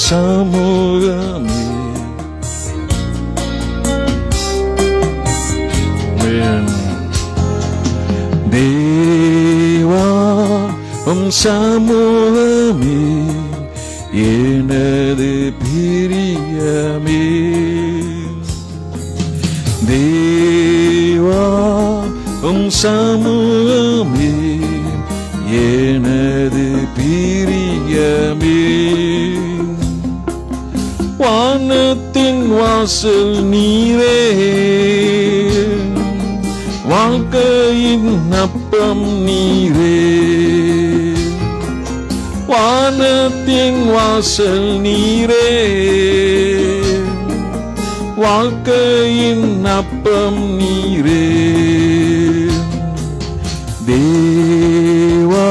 சமூகமே. தேவா சமூகமே, எனது பிரியமே, தேவா சமூகமே, எனது பிரியமே. வானத்தின் வாசல் நீரே, வாழ்க்கையின் அப்பம் நீரே, வானத்தின் வாசல் நீரே, வாழ்க்கையின் அப்பம் நீரே. தேவா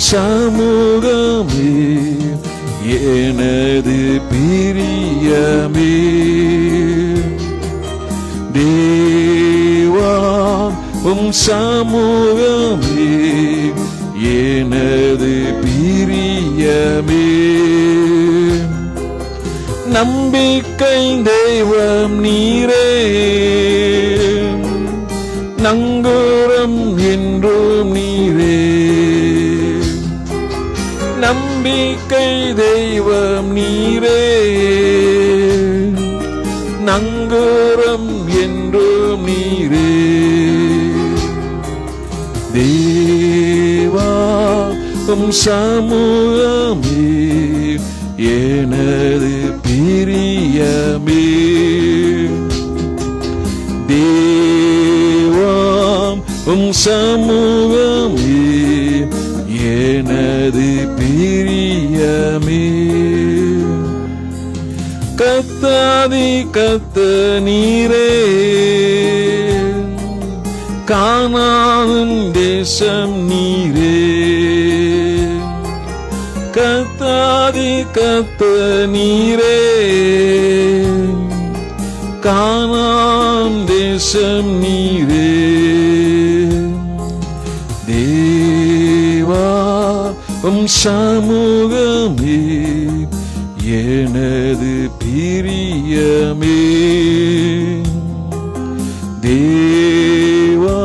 சமூகமே, எனது பிரியமே, தேவா சமூகமே, எனது பிரியமே. நம்பிக்கை தெய்வம் நீரே, நங்கூரம் என்றும் நீரே, நம்பிக்கை தெய்வம் நீரே, நங்கூரம் என்றும் நீரே. தேவா சமூகமே, எனது பிரியமே, தேவா சமூகமே, எனது பிரியமே. கர்த்தாதி கர்த்தர் நீரே, கானான் தேசம் நீரே, கர்த்தாதி கர்த்தர் நீரே, கானான் தேசம் நீரே. தேவா சமூகமே, எனது பிரியமே, தேவா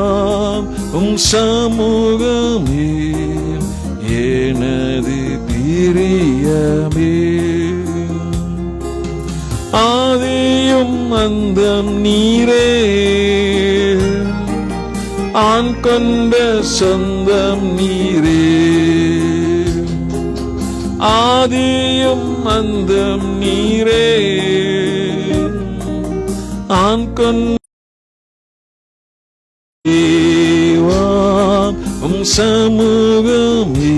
சமூகமே, எனது பிரியமே. ஆதியும் அந்தம் நீரே, ஆண் கொண்ட சொந்தம் நீரே, ஆதியும் அந்தம் நீரே, ஆண் கொண்ட சமூகமே,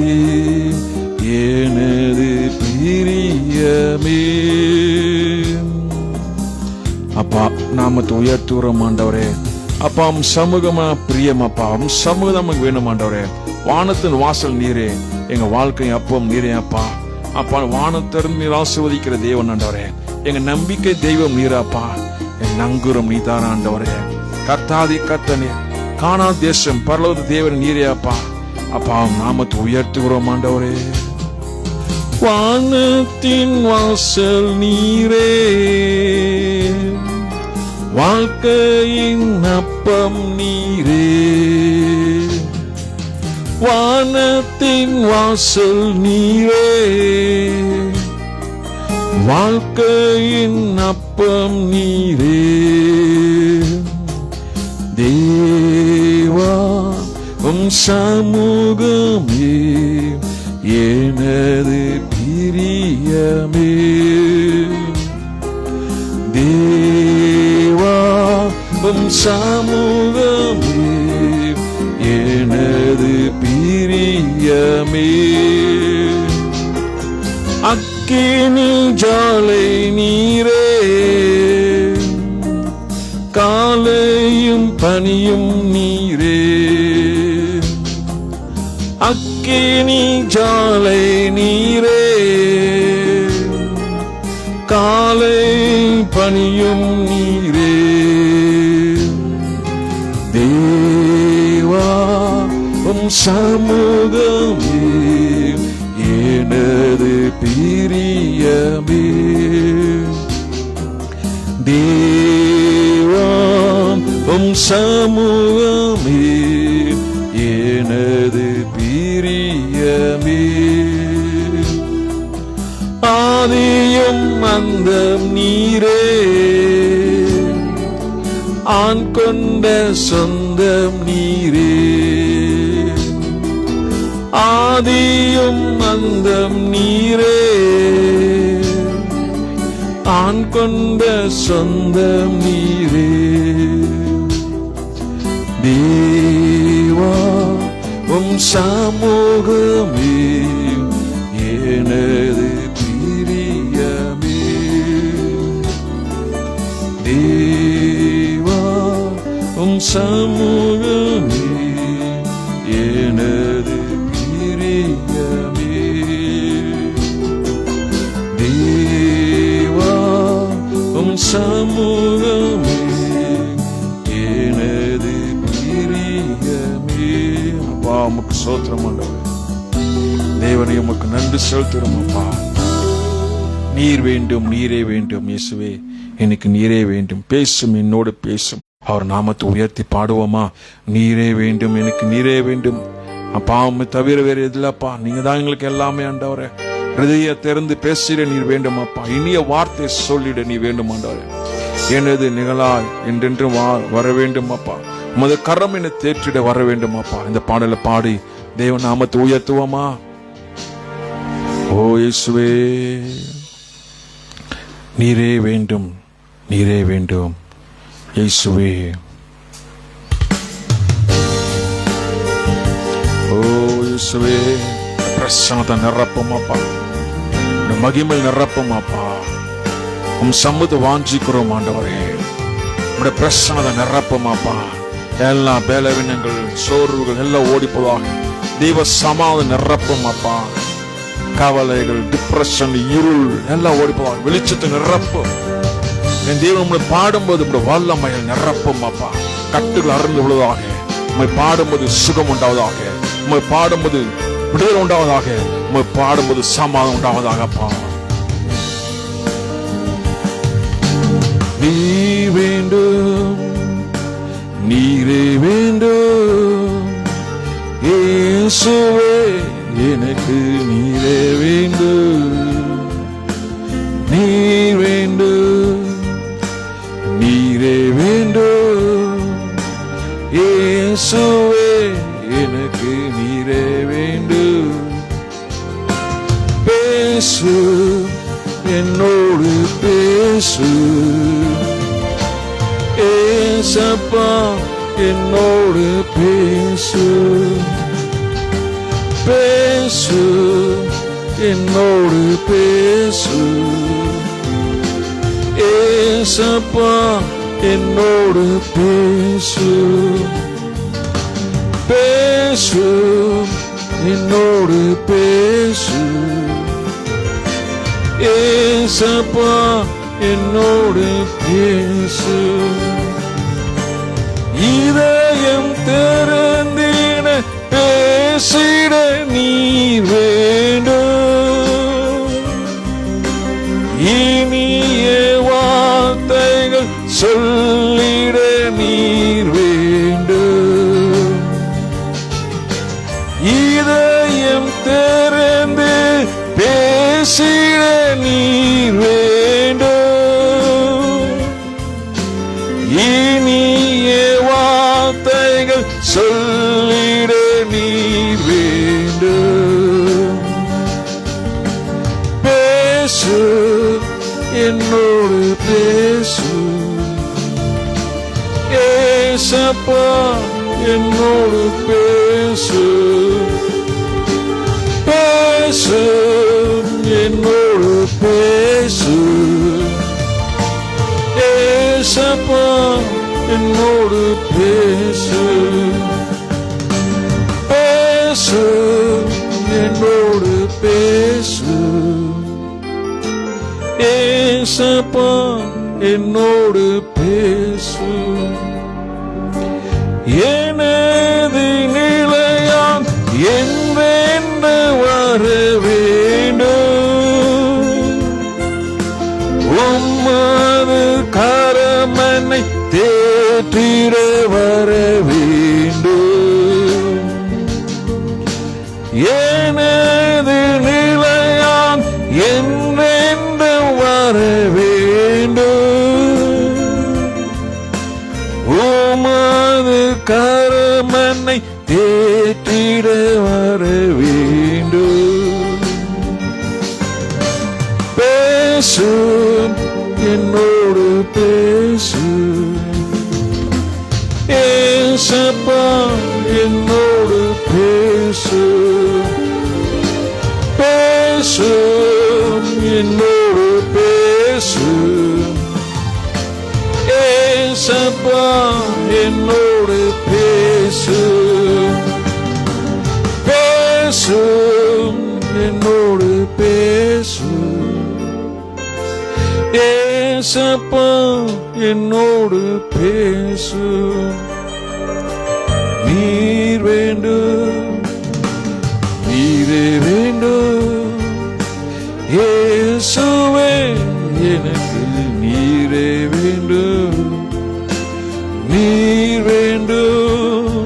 எனது பிரியமே. அப்பா நாமத்தை உயர்த்துகிறோம் ஆண்டவரே. அப்பா சமூகமா பிரியமாப்பா, சமூகம் நமக்கு வேணும் ஆண்டவரே. வானத்தின் வாசல் நீரே, எங்க வாழ்க்கை அப்பம் நீரே அப்பா. அப்பா வானத்திலிருந்து நீர் ஆசீர்வதிக்கிற தேவன் ஆண்டவரே. எங்க நம்பிக்கை தெய்வம் நீராப்பா. என் நங்கூரம் நீதான ஆண்டவரே. கர்த்தாதி கர்த்தனே, காணா தேசம் பரலோக தேவன் நீரே அப்பா. அப்பா நாமத்தை உயர்த்துகிறோம் ஆண்டவரே. வானத்தின் வாசல் நீரே, வாழ்க்கையின் அப்பம் நீரே, வானத்தின் வாசல் நீரே, வாழ்க்கையின் அப்பம் நீரே. தேவா உம் சமூகமே எனது பிரியமே, தேவா உம் சமூகமே எனது பிரியமே. அக்கினி ஜாலை நீரே, காலையும் பனியும் நீரே, அக்கினி ஜாலை நீரே, காலை பனியும் நீரே. தேவா உம் சமூகமே எனது பிரியமே, தேவா உம் சமூகமே எனது பிரியமே. ஆதியும் அந்தம் நீரே, ஆண் கொண்ட சொந்தம் நீரே, ஆதியும் அந்தம் நீரே, ஆண் கொண்ட சொந்தம் நீரே. தேவா உம் சமூகமே எனது பிரியமே, தேவா உம் சமூகமே எனது பிரியமே, தேவா உம் சமூகமே எனது பிரியமே. அப்பா உமக்கு ஸ்தோத்திரம் ஆண்டவரே, தேவனே உமக்கு நன்றி செலுத்துகிறோம். அப்பா நீர் வேண்டும், நீரே வேண்டும் இயேசுவே, எனக்கு நீரே வேண்டும். பேசும், என்னோடு பேசும். அவர் நாமத்தை உயர்த்தி பாடுவோமா? நீரே வேண்டும், எனக்கு நீரே வேண்டும். அப்பா உம்மை தவிர வேறு எதிலப்பா, நீங்க தான் எங்களுக்கு எல்லாமே ஆண்டவரே. ஹிருதய திறந்து பேசிட நீர் வேண்டும் அப்பா, இனிய வார்த்தை சொல்லிட நீ வேண்டும் ஆண்டவரே. எனது நிகழாய் என்றென்றும் வர வேண்டும் அப்பா, உமது கரம் என தேற்றிட வர வேண்டும் அப்பா. இந்த பாடலை பாடி தேவ நாமத்தை உயர்த்துவோமா? ஓ இயேசுவே, நீரே வேண்டும், நீரே வேண்டும் இயேசுவே. ஓ இயேசுவே, பிரசன்னத்தை நிரப்பும் அப்பா, மகிமை நிரப்பும் அப்பா. உம் சம்மத்தை வாஞ்சிக்கிறோம் ஆண்டவரே, உடைய பிரசன்னத்தை நிரப்பும் அப்பா. எல்லா பலவீனங்கள், சோர்வுகள் எல்லாம் ஓடிப்போதாக. தெய்வ சமாதானம் நிரப்பும் அப்பா. கவலைகள், டிப்ரெஷன், இருள் எல்லாம் ஓடிப்போதாக. வெளிச்சத்தை நிரப்பும். என் தெய்வம் உங்களை பாடும்போது உங்களுடைய வல்லமையில் நிரப்பும் அப்பா. கட்டுகள் அறுந்து விழுவதாக. உண்மை பாடும்போது சுகம் உண்டாவதாக. உண்மை பாடும்போது விடுதலை உண்டாவதாக. உண்மை பாடும்போது சமாதானம் உண்டாவதாக அப்பா. நீ வேண்டும், நீரே வேண்டும் இயேசுவே, எனக்கு நீரே வேண்டும். நீர் வேண்டும், நீரே வேண்டும் இயேசுவே, எனக்கு நீரே வேண்டும். பேசு, என்னோடு பேசு ஏசப்பா, என்னோடு பேசு. பேசு, என்னோடு பேசு ஏசப்பா, என்னோடு பேசு. பேசு, என்னோடு பேசு ஏசப்பா, என்னோடு பேசு. இதயம் திறந்திட பேசிட நீர் வேண்டும். இனிய வார்த்தைகள் சொல்லிட நீர் வேண்டும். இதயம் திறந்து பேசிட நீர் வேண்டும். இனிய வார்த்தைகள் சொல்லிட நீர் வேண்டும். பேசு, என்னோடு பேசு ஏசப்பா, என்னோடு பேசு. பேசு, என்னோடு பேசு ஏசப்பா, என்னோடு பேசு. பேசு, என்னோடு பேசு ஏசப்பா, என்னோடு பேசு. எனது நிலையாம் என்றென்று வர வேண்டும். உம்மது கரமனை தேற்றிட வர வேண்டும். எனது நிலையாம் என்றென்று வர வேண்டும். உமது கரமனை தேற்றிட வர வேண்டும். பேசு, என்னோடு பேசு ஏசப்பா, என்னோடு பேசு. பேசு, என்னோடு பேசு ஏசப்பா, என்னோடு பேசு. பேசு, என்னோடு பேசு ஏசப்பா, என்னோடு பேசு. நீர் வேண்டும், நீரே வேண்டும் இயேசுவே, எனக்கு நீரே வேண்டும். நீர் வேண்டும்,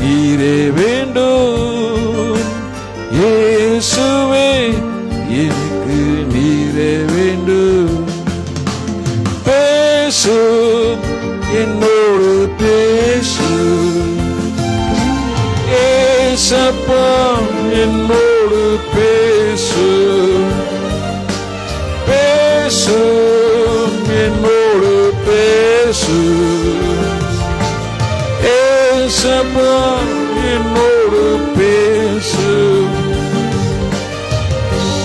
நீரே வேண்டும் இயேசுவே, எனக்கு நீரே வேண்டும். பேசு, என்னோடு பேசு ஏசப்பா, என்னோடு பேசு. பேசு, என்னோடு பேசு ஏசப்பா, என்னோடு பேசு.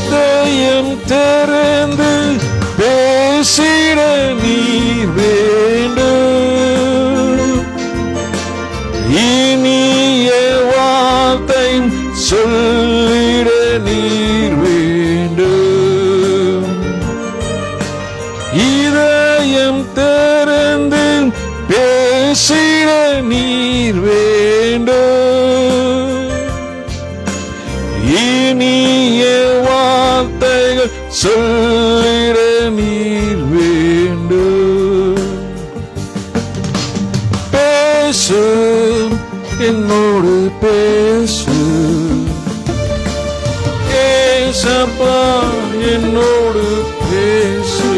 இதயம் திறந்து பேசிட நீர் வேண்டும். இனிய வார்த்தை சொல்லிட நீர் வேண்டும். இதயம் திறந்து பேசிட நீர் வேண்டும். இனிய வார்த்தைகள் சொல்லிட நீர் வேண்டும். பேசு, என்னோடு பேசு ஏசப்பா, என்னோடு பேசு.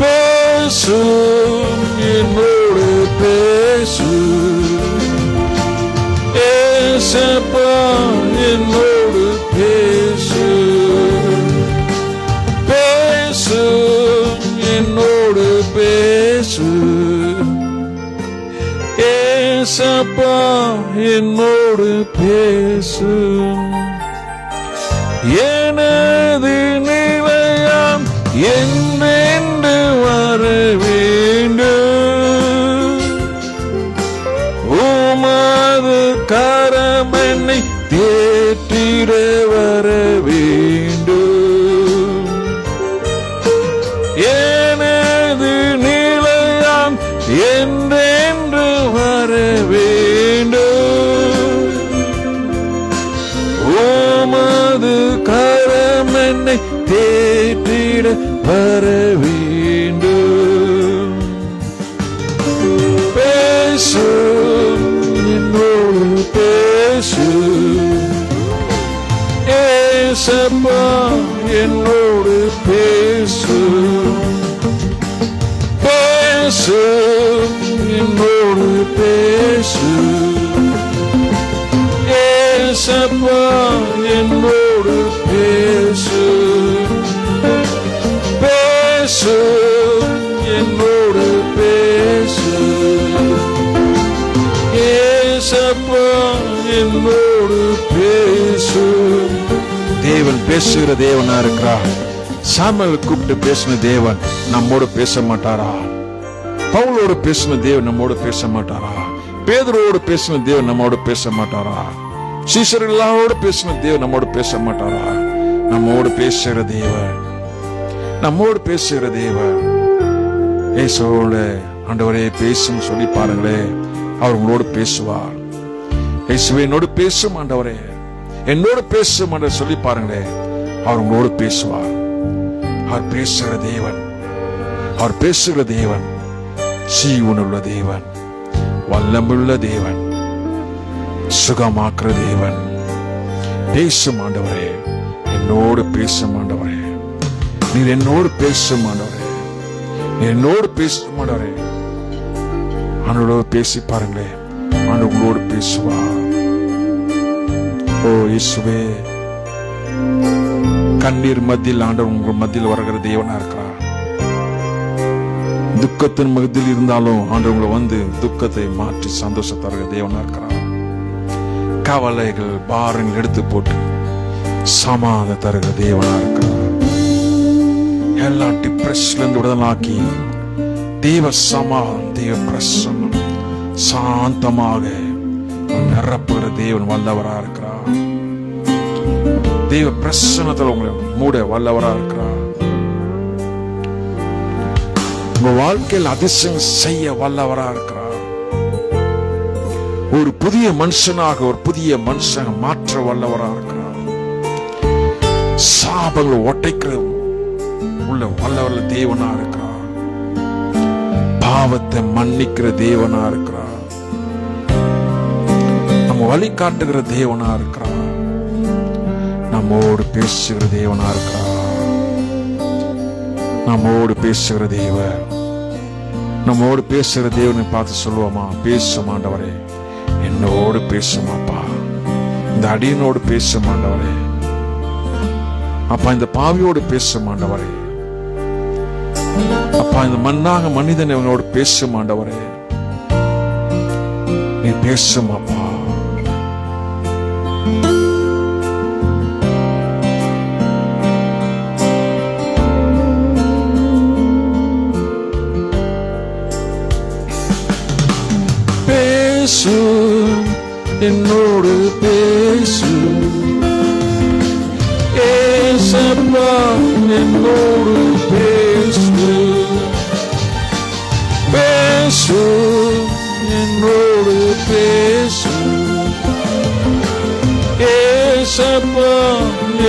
பேசு, என்னோடு பேசு ஏசப்பா, என்னோடு பேசு. பேசு, என்னோடு பேசு ஏசப்பா, என்னோடு பேசு. எனது நிலையாம் என்றென்று வர வேண்டும். உமது கரமனை தேற்றிட வர வேண்டும். எனது நிலையாம் என்றென்று வர வேண்டும். உமது கரமனை தேற்றிட வர வேண்டும். பேசு பேசு என்னோடு பேசு ஏசப்பா என்னோடு பேசு பேசு என்னோடு பேசு ஏசப்பா என்னோடு பேசு. தேவன் பேசுகிற தேவனா இருக்கிறார். சாமுவேல் கூப்பிட்டு பேசின தேவன் நம்மோடு பேச மாட்டாரா? பவுலோடு பேசின தேவன் நம்மோடு பேச மாட்டாரா? பேதுருவோடு பேசின தேவன் நம்மோடு பேச மாட்டாரா? சீசர்களோடு பேசின தேவன் நம்மோடு பேச மாட்டாரா? நம்மோடு பேசுகிற தேவன், நம்மோடு பேசுகிற தேவன். இயேசுவோட ஆண்டவரே பேசும் சொல்லி பாருங்களே, அவர் உங்களோடு பேசுவார். இயேசுவே என்னோடு பேசும் ஆண்டவரே, என்னோடு பேசும் என்று சொல்லி பாருங்களே, அவர் உங்களோடு பேசுவார். அவர் பேசுகிற தேவன், அவர் பேசுகிற தேவன், ஜீவனுள்ள தேவன், வல்லமுள்ள தேவன், சுகமாக்குற தேவன். பேசும் ஆண்டவரே, என்னோடு பேசும் ஆண்டவரே, நீர் என்னோடு பேசும் ஆண்டவரே, நீர் என்னோடு பேசும் ஆண்டவரே. ஆண்டவரோடு பேசி பாருங்களே, ஆண்டவர் உங்களோடு பேசுவார். ஓ இயேசுவே, கண்ணீர் மத்தியில் ஆண்டவர் உங்கள் மத்தியில் வருகிற தேவனா இருக்கிறார். துக்கத்தின் மத்தியில் இருந்தாலும் ஆண்டவர் உங்களை வந்து துக்கத்தை மாற்றி சந்தோஷம் தருகிற தேவனா இருக்கிறார். கவலைகள் பாரங்கள் எடுத்து போட்டு சமாதான தருகிற தேவனா இருக்கிறார். எல்லா டிப்ரெஷன்ல இருந்து விடுதலாக்கி தேவ சமாதானம், தேவ பிரசன்னம் சாந்தமாக நிரப்புகிற தேவன் வல்லவரா இருக்கிறார். தேவ பிரசன்னத்தில் உங்களை மூட வல்லவரா இருக்கிறார். உங்க வாழ்க்கையில் அதிசயம் செய்ய வல்லவரா இருக்கிறார். ஒரு புதிய மனுஷனாக, ஒரு புதிய மனுஷனாக மாற்ற வல்லவரா இருக்கிறார். சாபங்களை ஒட்டைக்கிற உள்ள வல்லவர்ல தேவனா இருக்கிறார். பாவத்தை மன்னிக்கிற தேவனா இருக்கிறார். நம்ம வழி காட்டுகிற தேவனா இருக்கிறார். நம்மோடு பேசுகிற தேவனா இருக்கிறார். நம்மோடு பேசுகிற தேவன், நம்மோடு பேசுகிற தேவனை பார்த்து சொல்லுவோமா, பேசும் ஆண்டவரே, என்னோடு பேசுமாப்பா, இந்த அடியனோடு பேசும் ஆண்டவரே, அப்பா இந்த பாவியோடு பேசும் ஆண்டவரே, அப்பா இந்த மண்ணாக மனிதன் இவனோடு பேசும் ஆண்டவரே, நீ பேசும் அப்பா. பேசு என்னோடு பேசு ஏசப்பா என்னோடு பேசு பேசு என்னோடு பேசு ஏசப்பா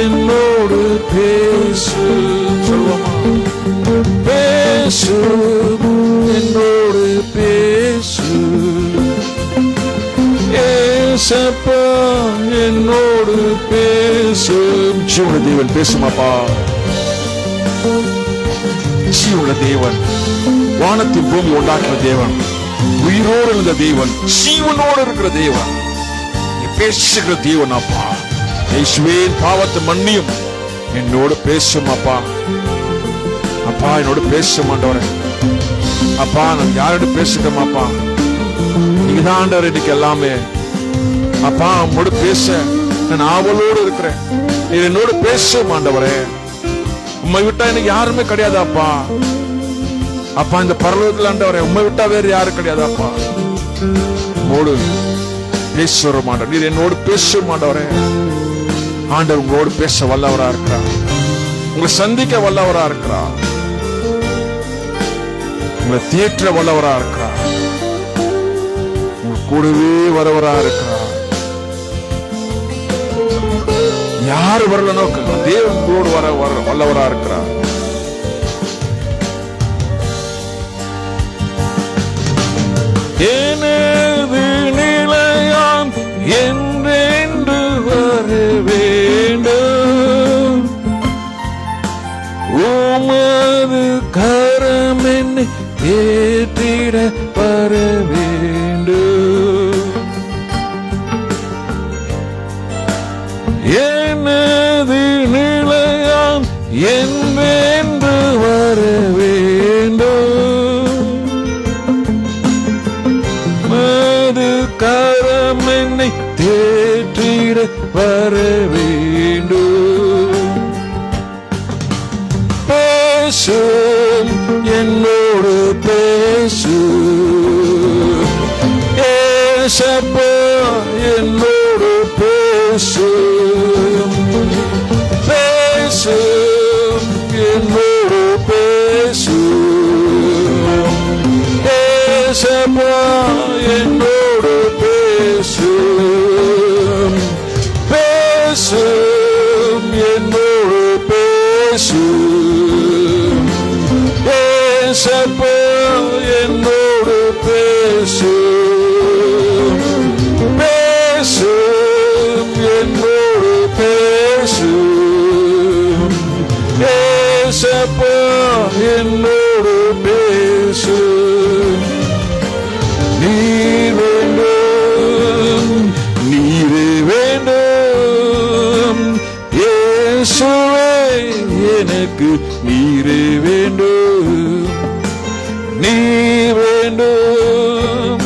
என்னோடு பேசு. சொல்லுமா, பேசு என்னோடு பேசு ஏசப்பா என்னோடு பேசு. ஜீவன தேவன் பேசுமாப்பா. ஜீவன தேவன், வானத்தின் பூமி உண்டாக்குற தேவன், உயிரோடு இருந்த தேவன், ஜீவனோடு இருக்கிற தேவன், நீ பேசுகிற தேவன் அப்பா. இயேசுவின் பாவத்தை மன்னியும், என்னோடு பேசும் அப்பா. அப்பா என்னோடு பேசும் ஆண்டவரே. அப்பா நான் யாரோடு பேசுகிறோம் அப்பா, நீங்க தான் ஆண்டவர் இன்னைக்கு எல்லாமே. அப்பா உங்களோடு பேச நான் ஆவலோடு இருக்கிறேன். நீ என்னோடு பேசும் ஆண்டவரே. உண்மை விட்டா எனக்கு யாருமே கிடையாது அப்பா. அப்பா இந்த பரலோகத்தில் ஆண்டவரே, உண்மை விட்டா வேறு யாரும் கிடையாது அப்பா. உங்களோடு பேசுற மாண்டவர், நீர் என்னோடு பேசும் ஆண்டவரே. ஆண்டவர் உங்களோடு பேச வல்லவரா இருக்கிறார். உங்களை சந்திக்க வல்லவரா இருக்கிறார். உங்களை தேற்ற வல்லவரா இருக்கிறார். உங்க கூடவே வரவரா இருக்கிறார். யாரு வரல நோக்க, தேவன் உங்களோடு வர வல்லவரா இருக்கிறார். எனது நிலையாம் என்றென்று வர வேண்டும். உமது கரம் என்னை தேற்றிட வர வேண்டும். எனது நிலையாம் என்றென்று வர வேண்டும். உமது கரம் என்னை தேற்றிட வர வேண்டும். பேசும் என்னோடு பேசும் ஏசப்பா, என்னோடு பேசும். பேசும் என்னோடு பேசும் ஏசப்பா, என்னோடு பேசும். பேசும் என்னோடு பேசும் ஏசப்பா, என்னோடு பேசும். பேசும் என்னோடு பேசும் ஏசப்பா, என்னோடு பேசும். நீர் வேண்டும், நீரே வேண்டும் இயேசுவே, எனக்கு நீரே வேண்டும். நீர் வேண்டும்,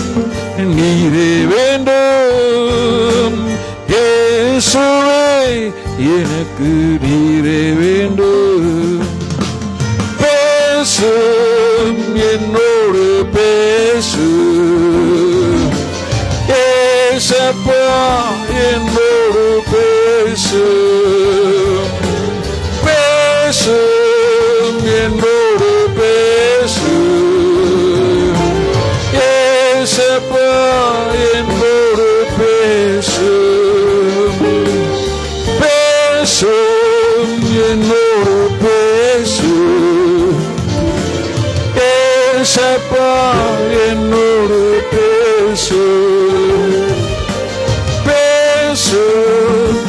நீரே வேண்டும் இயேசுவே, எனக்கு நீரே வேண்டும். பேசும் என்னோடு பேசும் ஏசப்பா, என்னோடு பேசும். பேசும் என்னோடு பேசும் ஏசப்பா, என்னோடு பேசும். பேசும் என்னோடு பேசும் ஏசப்பா, என்னோடு பேசும். பேசும்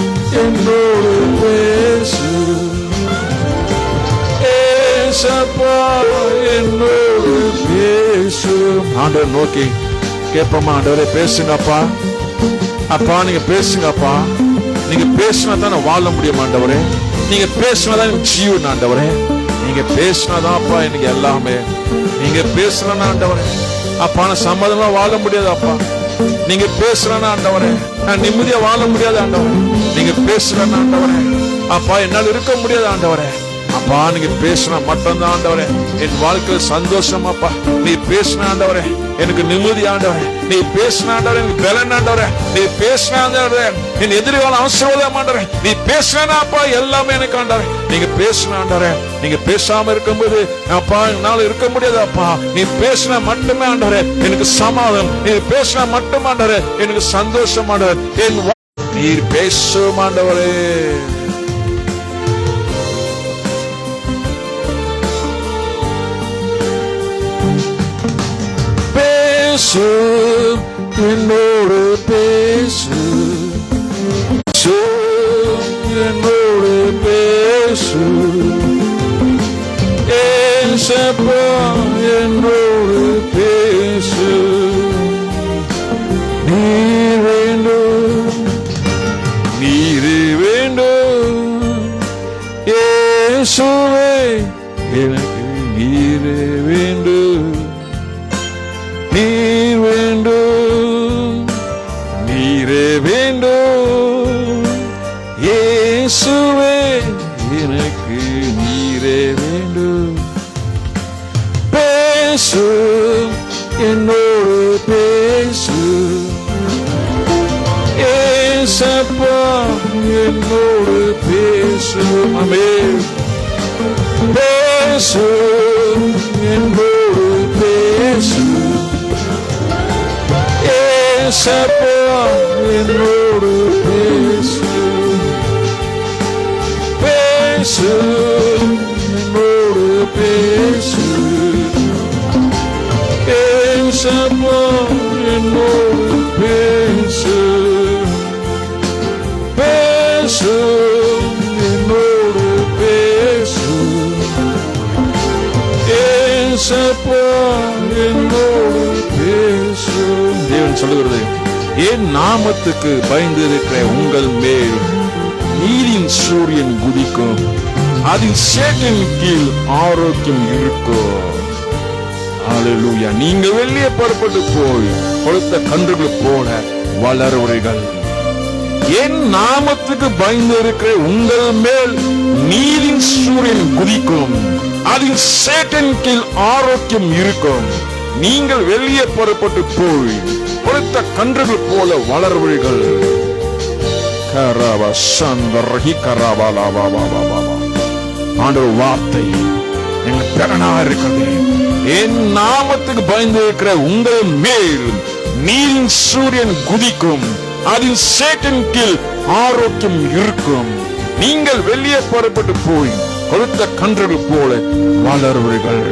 என்னோடு பேசும் ஏசப்பா, என்னோடு பேசும். ஆண்டவர் நோக்கி கேட்போமா, ஆண்டவரே பேசுங்கப்பா. அப்பா நீங்க பேசுங்கப்பா. நீங்க பேசினா தான் வாழ முடியும் ஆண்டவரே. நீங்க பேசினாதான் ஜீவன் ஆண்டவரே. நீங்க பேசினாதான் அப்பா எனக்கு எல்லாமே. நீங்க பேசலன்னா ஆண்டவரே அப்பா நான் சம்மதமா வாழ முடியாது. அப்பா நீங்க பேசலன்னா ஆண்டவரே நான் நிம்மதியா வாழ முடியாது ஆண்டவரே. நீங்க பேசலன்னா ஆண்டவரே அப்பா என்னால் இருக்க முடியாது ஆண்டவரே. அப்பா நீங்க பேசினா மட்டும்தான் ஆண்டவரே என் வாழ்க்கையில சந்தோஷம். அப்பா நீ பேசின ஆண்டவரே எனக்கு நிம்மதி ஆண்டவரே. நீ பேசின ஆண்டவரே எனக்கு பலன் ஆண்டவரே. நீ பேசின ஆண்டவரே என் எதிர்கால ஆசீர்வாதம் ஆண்டவரே. நீ பேசினா அப்பா எல்லாமே எனக்கு ஆண்டவரே. நீங்க பேசின ஆண்டவரே. நீங்க பேசாம இருக்கும்போது அப்பா என்னால இருக்க முடியாது. அப்பா நீ பேசினா மட்டுமே ஆண்டவரே எனக்கு சமாதானம். நீ பேசினா மட்டும் ஆண்டவரே எனக்கு சந்தோஷம் ஆண்டவரே. என் நீர் பேசும் ஆண்டவரே. பேசும் என்னோடு பேசும் என்னோடு பேசும் ஏசப்பா, என்னோடு பேசும். நீர் வேண்டும், நீரே வேண்டும் இயேசுவே, எனக்கு நீரே வேண்டும். நீர் வேண்டும், நீரே வேண்டும் இயேசுவே, எனக்கு நீரே வேண்டும். பேசும் என்னோடு பேசும் ஏசப்பா, என்னோடு பேசும். ஆமென். பேசும் என்னோடு பேசும் ஏசப்பா, என்னோடு பேசும். பேசும் என்னோடு பேசும் ஏசப்பா, என்னோடு பேசும். பேசும் என்னோடு பேசும் ஏசப்பா என்னோடு பேசும். தேவன் சொல்லுகிறது, என் நாமத்துக்கு பயந்து இருக்கிற உங்கள் மேல் நீதியின் சூரியன் குதிக்கும், அதில் சேற்றின் கீழ் ஆரோக்கியம் இருக்கும். அல்லேலூயா. நீங்க வெளியே புறப்பட்டு போய் கொளுத்த கன்றுகள் போல வளருவீர்கள். என் நாமத்துக்கு பயந்து இருக்கிற உங்கள் மேல் நீதியின் சூரியன் குதிக்கும், அதில் சேற்றின் கீழ் ஆரோக்கியம் இருக்கும். நீங்கள் வெளியே புறப்பட்டு போய் கொளுத்த கன்றுகள் போல வளருவீர்கள். ஆண்டவர் வார்த்தை எங்க பெறனா இருக்கிறது. என் நாமத்துக்கு பயந்து இருக்கிற உங்கள் மேல் நீரின் சூரியன் குதிக்கும், அதில் சேற்றின் கீழ் ஆரோக்கியம் இருக்கும். நீங்கள் வெளியே புறப்பட்டு போய் கொளுத்த கன்றுகள் போல வளருவீர்கள்.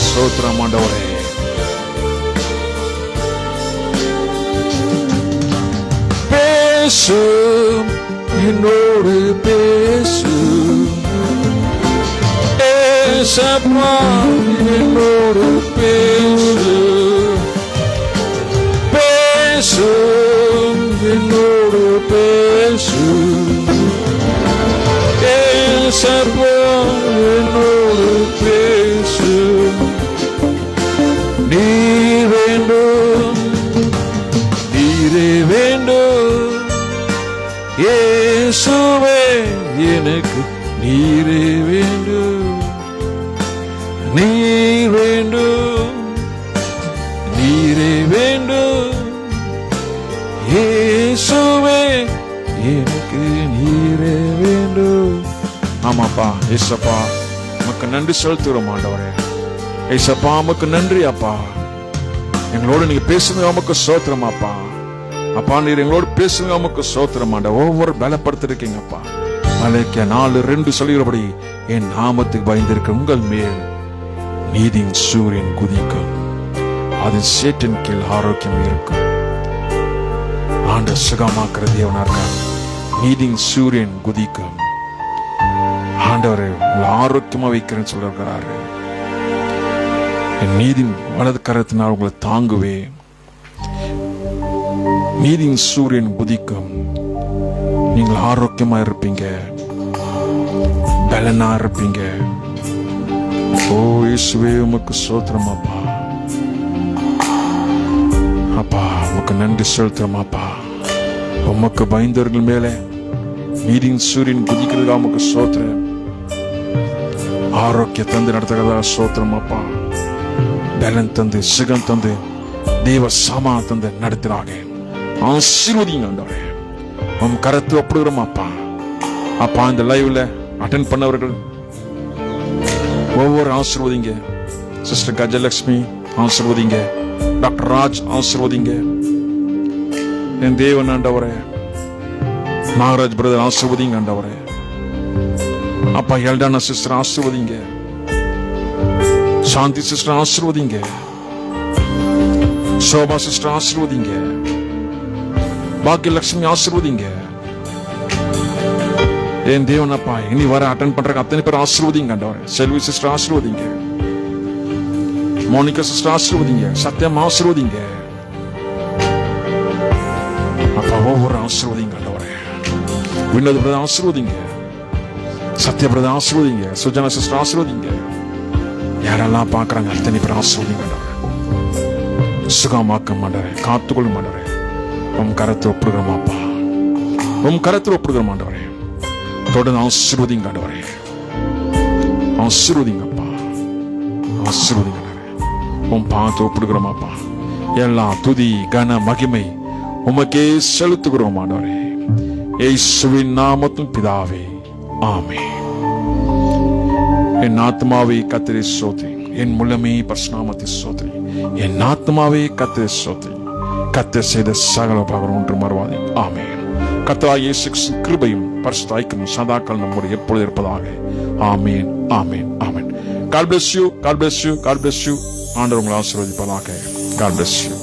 ஸ்தோத்திரம் ஆண்டவரே. பேசும், என்னோடு பேசும் ஏசப்பா, என்னோடு பேசும். பேசும், என்னோடு பேசும் ஏசப்பா, என்னோடு பேசும். நீர் வேண்டும், நீரே வேண்டும் இயேசுவே, எனக்கு நீரே வேண்டும். நீர் வேண்டும், நீரே வேண்டும் இயேசுவே, எனக்கு நீரே வேண்டும். ஆமாப்பா ஏசப்பா, உமக்கு நன்றி செலுத்துகிறோம் ஆண்டவரே. ஏசப்பா உமக்கு நன்றி அப்பா. எங்களோட நீங்க பேசுங்க, உமக்கு ஸ்தோத்திரம் அப்பா. அப்பா நீர் எங்களோடு பேசுங்க, உமக்கு ஸ்தோத்திரம் ஆண்டவரே. ஒவ்வொரு பலப்படுத்திருக்கீங்கப்பா. மலைக்கு 4:2 சொல்கிறபடி என் நாமத்துக்கு பயந்திருக்க உங்கள் மேல் நீதியின் சூரியன் குதிக்கும், அதில் சேற்றின் கீழ் ஆரோக்கியம் இருக்கும். ஆண்ட சுகமாக்குற தேவனா இருக்க. நீதியின் சூரியன் குதிக்கும். ஆண்டவரை உங்களை ஆரோக்கியமா வைக்கிறேன்னு சொல்லிருக்கிறாரு. என் நீதியின் வலது கரத்தினால் உங்களை தாங்குவே. நீதியின் சூரியன் குதிக்கும், நீங்கள் ஆரோக்கியமா இருப்பீங்க, பலனா இருப்பீங்க. ஓ இயேசுவே உமக்கு ஸ்தோத்திரம் அப்பா. அப்பா உமக்கு நன்றி செலுத்துறோம் அப்பா. உமக்கு பயந்தவர்கள் மேலே நீதியின் சூரியன் குதிக்கிறதா உமக்கு ஸ்தோத்திரம். ஆரோக்கிய தந்து நடத்துகிறதா ஸ்தோத்திரம் அப்பா. பலன் தந்து சுகம் தந்து தேவ சமா தந்து நடத்துறாங்க. ஆசீர்வதிங்க ஆண்டவரே. உம் கரத்து ஒப்புடுகிறோம் அப்பா. அப்பா இந்த லைவ்ல அட்டென்ட் பண்ணவர்கள் ஒவ்வொரு ஆசீர்வதிங்க. சிஸ்டர் கஜலட்சுமி ஆசீர்வதிங்க. டாக்டர் ராஜ் ஆசீர்வதிங்க. என் தேவன் ஆண்டவரே. நாகராஜ் பிரதர் ஆசீர்வதிங்க ஆண்டவரே. அப்பா எல்டானா சிஸ்டர் ஆசீர்வதிங்க. சாந்தி சிஸ்டர் ஆசீர்வதிங்க. சோபா சிஸ்டர் ஆசீர்வதிங்க. பாக்கியலட்சுமி ஆசீர்வதிங்க. என் தேவன் அப்பா இனி வர அட்டென்ட் பண்ற அத்தனை பேர் ஆசீர்வதிங்க ஆண்டவரே. செல்வி சிஸ்டர் ஆசீர்வதிங்க. மோனிகா சிஸ்டர் ஆசீர்வதிங்க. சத்யம் ஆசீர்வதிங்க. அப்பா ஒவ்வொரு ஆசீர்வதிங்க ஆண்டவரே. வினோத் பிரதர் ஆசீர்வதிங்க. சத்ய பிரதர் ஆசீர்வதிங்க. சுஜனா சிஸ்டர் ஆசீர்வதிங்க. யாரெல்லாம் பாக்குறாங்க அத்தனை பேர் ஆசீர்வதிங்க ஆண்டவரே. சுகமாக்க மாட்டவரே, காத்துக்கொள்ள மாட்டவரே. உம் கரத்தை ஒப்புடுகிறோம் அப்பா. உம் கரத்தில் ஒப்புடுகிறோம் ஆண்டவரே. தொடர்ந்து ஆசீர்வதிங்க ஆண்டவரே. ஆசீர்வதிங்க அப்பா. ஆசீர்வதிங்க உம் பார்த்து ஒப்புடுகிறோம் அப்பா. எல்லா துதி கன மகிமை உமக்கே செலுத்துகிறோம் ஆண்டவரே. இயேசுவின் நாமத்தில் பிதாவே, ஆமென். என் ஆத்மாவே கர்த்தரை ஸ்தோத்திரி, என் முழுமே பரிசுநாமத்தை ஸ்தோத்திரி. என் ஆத்மாவே கர்த்தரை ஸ்தோத்திரி. கர்த்தர் செய்த சகல உபகாரம் ஒன்று மறவாதே. ஆமென். கர்த்தராகிய இயேசு கிறிஸ்துவின் கிருபையும் பரிசுத்த ஐக்கியமும் சதாகாலம் நம்மோடு எப்பொழுது இருப்பதாக. ஆமென், ஆமென், ஆமென். God bless you, God bless you, God bless you. ஆண்டவர் உங்களை ஆசீர்வதிப்பதாக. God bless you.